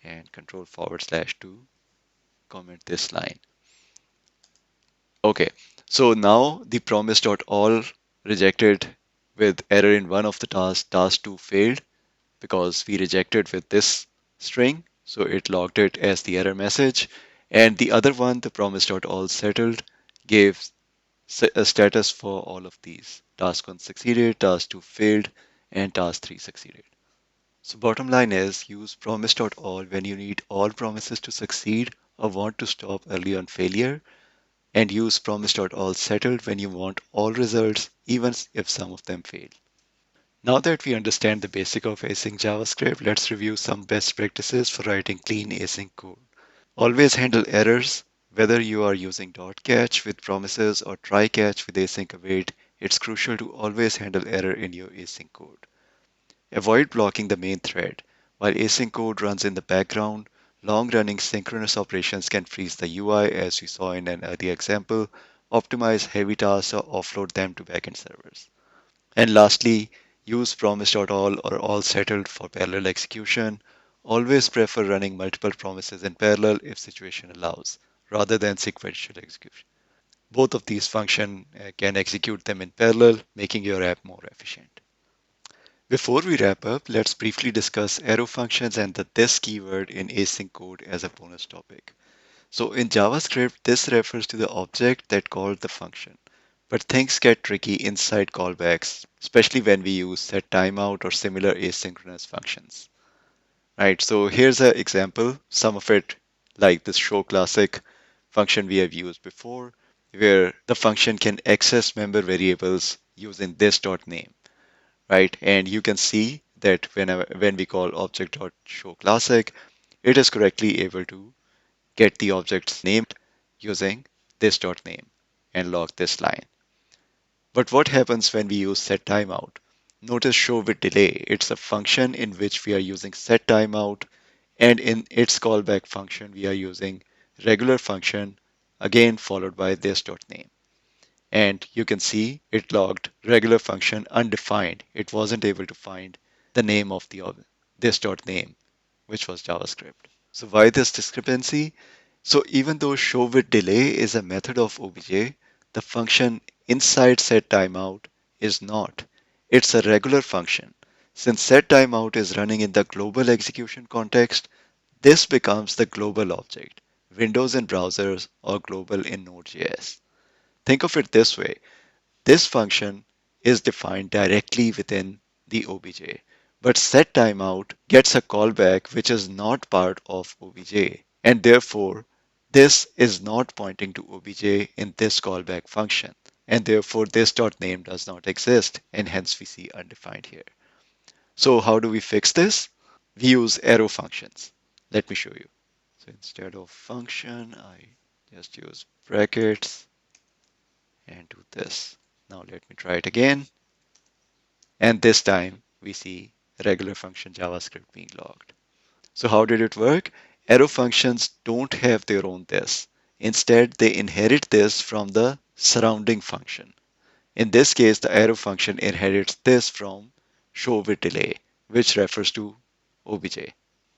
and control forward slash to comment this line. Okay, so now the promise.all rejected with error in one of the tasks. Task 2 failed because we rejected with this string. So it logged it as the error message. And the other one, the promise.all settled, gave a status for all of these. Task 1 succeeded, task 2 failed, and task 3 succeeded. So bottom line is use promise.all when you need all promises to succeed or want to stop early on failure, and use promise.all settled when you want all results even if some of them fail. Now that we understand the basic of async JavaScript, let's review some best practices for writing clean async code. Always handle errors. Whether you are using dot catch with promises or try catch with async await, it's crucial to always handle error in your async code. Avoid blocking the main thread. While async code runs in the background, long-running synchronous operations can freeze the UI as we saw in an earlier example, optimize heavy tasks or offload them to backend servers. And lastly, use promise.all or all settled for parallel execution. Always prefer running multiple promises in parallel if situation allows, rather than sequential execution. Both of these functions can execute them in parallel, making your app more efficient. Before we wrap up, let's briefly discuss arrow functions and the this keyword in async code as a bonus topic. So in JavaScript, this refers to the object that called the function. But things get tricky inside callbacks, especially when we use setTimeout or similar asynchronous functions. Right, so here's an example, some of it like this show classic function we have used before, where the function can access member variables using this.name, right? And you can see that when we call object.showClassic, it is correctly able to get the object's name using this.name and log this line. But what happens when we use setTimeout? Notice show with delay. It's a function in which we are using setTimeout, and in its callback function, we are using regular function, again followed by this.name. And you can see it logged regular function undefined. It wasn't able to find the name of the this.name, which was JavaScript. So why this discrepancy? So even though show with delay is a method of obj, the function inside setTimeout is not. It's a regular function. Since setTimeout is running in the global execution context, this becomes the global object, Windows in browsers or global in Node.js. Think of it this way. This function is defined directly within the obj, but setTimeout gets a callback which is not part of obj, and therefore this is not pointing to obj in this callback function, and therefore this.name does not exist, and hence we see undefined here. So how do we fix this? We use arrow functions. Let me show you. So instead of function, I just use brackets and do this. Now let me try it again. And this time we see regular function JavaScript being logged. So how did it work? Arrow functions don't have their own this. Instead, they inherit this from the surrounding function. In this case, the arrow function inherits this from show with delay, which refers to obj.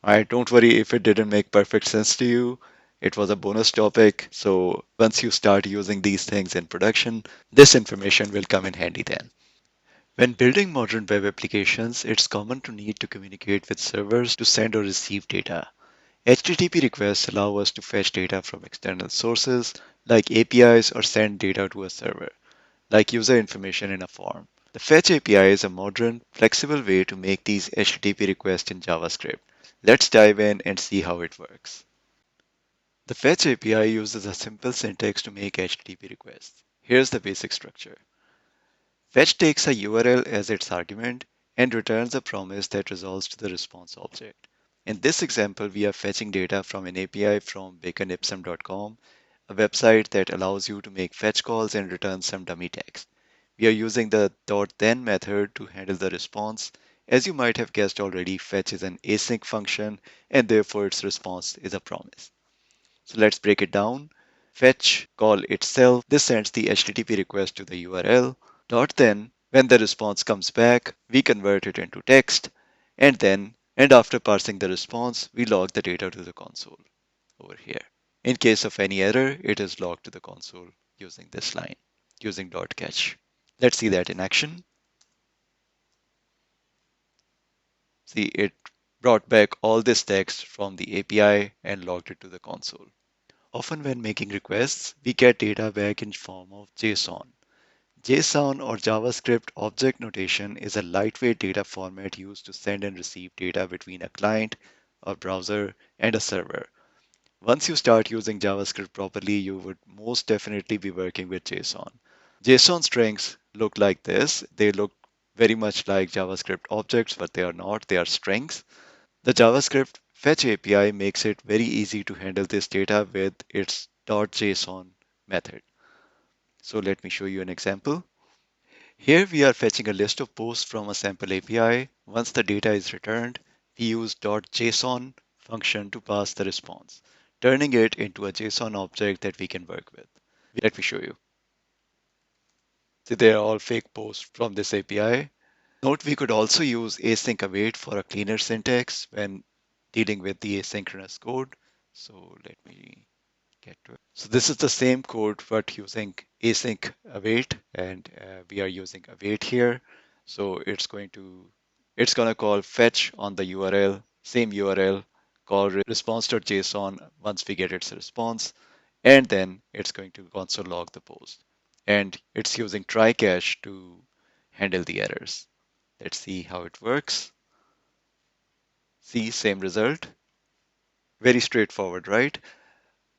Alright, don't worry if it didn't make perfect sense to you. It was a bonus topic, so once you start using these things in production, this information will come in handy then. When building modern web applications, it's common to need to communicate with servers to send or receive data. HTTP requests allow us to fetch data from external sources like APIs or send data to a server, like user information in a form. The Fetch API is a modern, flexible way to make these HTTP requests in JavaScript. Let's dive in and see how it works. The Fetch API uses a simple syntax to make HTTP requests. Here's the basic structure. Fetch takes a URL as its argument and returns a promise that resolves to the response object. In this example, we are fetching data from an API from baconipsum.com, a website that allows you to make fetch calls and return some dummy text. We are using the .then method to handle the response. As you might have guessed already, fetch is an async function and therefore its response is a promise. So let's break it down. Fetch call itself, this sends the HTTP request to the URL. Then, when the response comes back, we convert it into text, and after parsing the response, we log the data to the console over here. In case of any error, it is logged to the console using this line, using .catch. Let's see that in action. See, it brought back all this text from the API and logged it to the console. Often when making requests, we get data back in form of JSON. JSON or JavaScript Object Notation is a lightweight data format used to send and receive data between a client, a browser, and a server. Once you start using JavaScript properly, you would most definitely be working with JSON. JSON strings look like this. They look very much like JavaScript objects, but they are not. They are strings. The JavaScript Fetch API makes it very easy to handle this data with its .json method. So let me show you an example. Here we are fetching a list of posts from a sample API. Once the data is returned, we use .json function to pass the response, turning it into a JSON object that we can work with. Let me show you. See, they are all fake posts from this API. Note we could also use async await for a cleaner syntax when dealing with the asynchronous code. So let me get to it. So this is the same code but using async await, and we are using await here. So it's gonna call fetch on the URL, same URL, call response.json once we get its response, and then it's going to console log the post. And it's using try catch to handle the errors. Let's see how it works. See, same result. Very straightforward, right?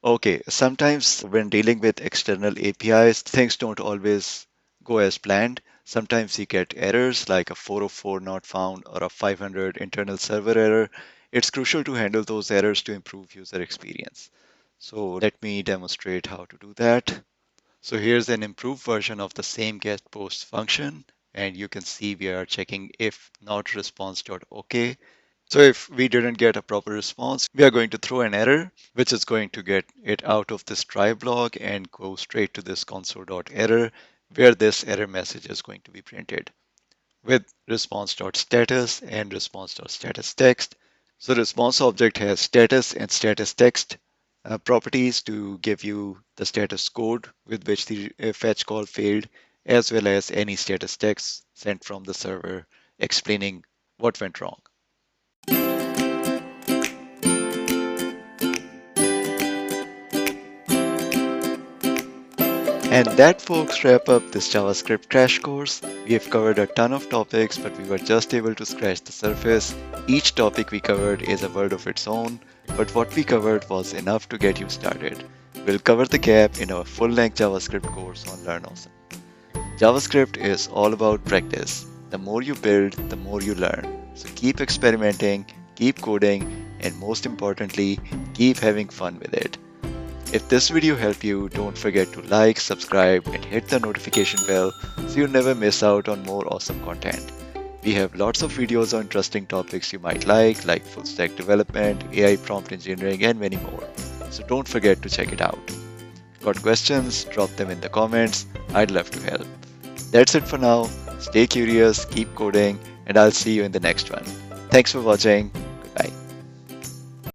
Okay, sometimes when dealing with external APIs, things don't always go as planned. Sometimes you get errors like a 404 not found or a 500 internal server error. It's crucial to handle those errors to improve user experience. So let me demonstrate how to do that. So here's an improved version of the same get post function, and you can see we are checking if not response.ok. So if we didn't get a proper response, we are going to throw an error, which is going to get it out of this try block and go straight to this console.error, where this error message is going to be printed with response.status and response.status text. So response object has status and status text properties to give you the status code with which the fetch call failed, as well as any status text sent from the server explaining what went wrong. And that, folks, wrap up this JavaScript crash course. We have covered a ton of topics, but we were just able to scratch the surface. Each topic we covered is a word of its own, but what we covered was enough to get you started. We'll cover the gap in our full-length JavaScript course on Learn Awesome. JavaScript is all about practice. The more you build, the more you learn. So keep experimenting, keep coding, and most importantly, keep having fun with it. If this video helped you, don't forget to like, subscribe, and hit the notification bell so you never miss out on more awesome content. We have lots of videos on interesting topics you might like full stack development, AI prompt engineering, and many more. So don't forget to check it out. Got questions? Drop them in the comments. I'd love to help. That's it for now. Stay curious, keep coding, and I'll see you in the next one. Thanks for watching.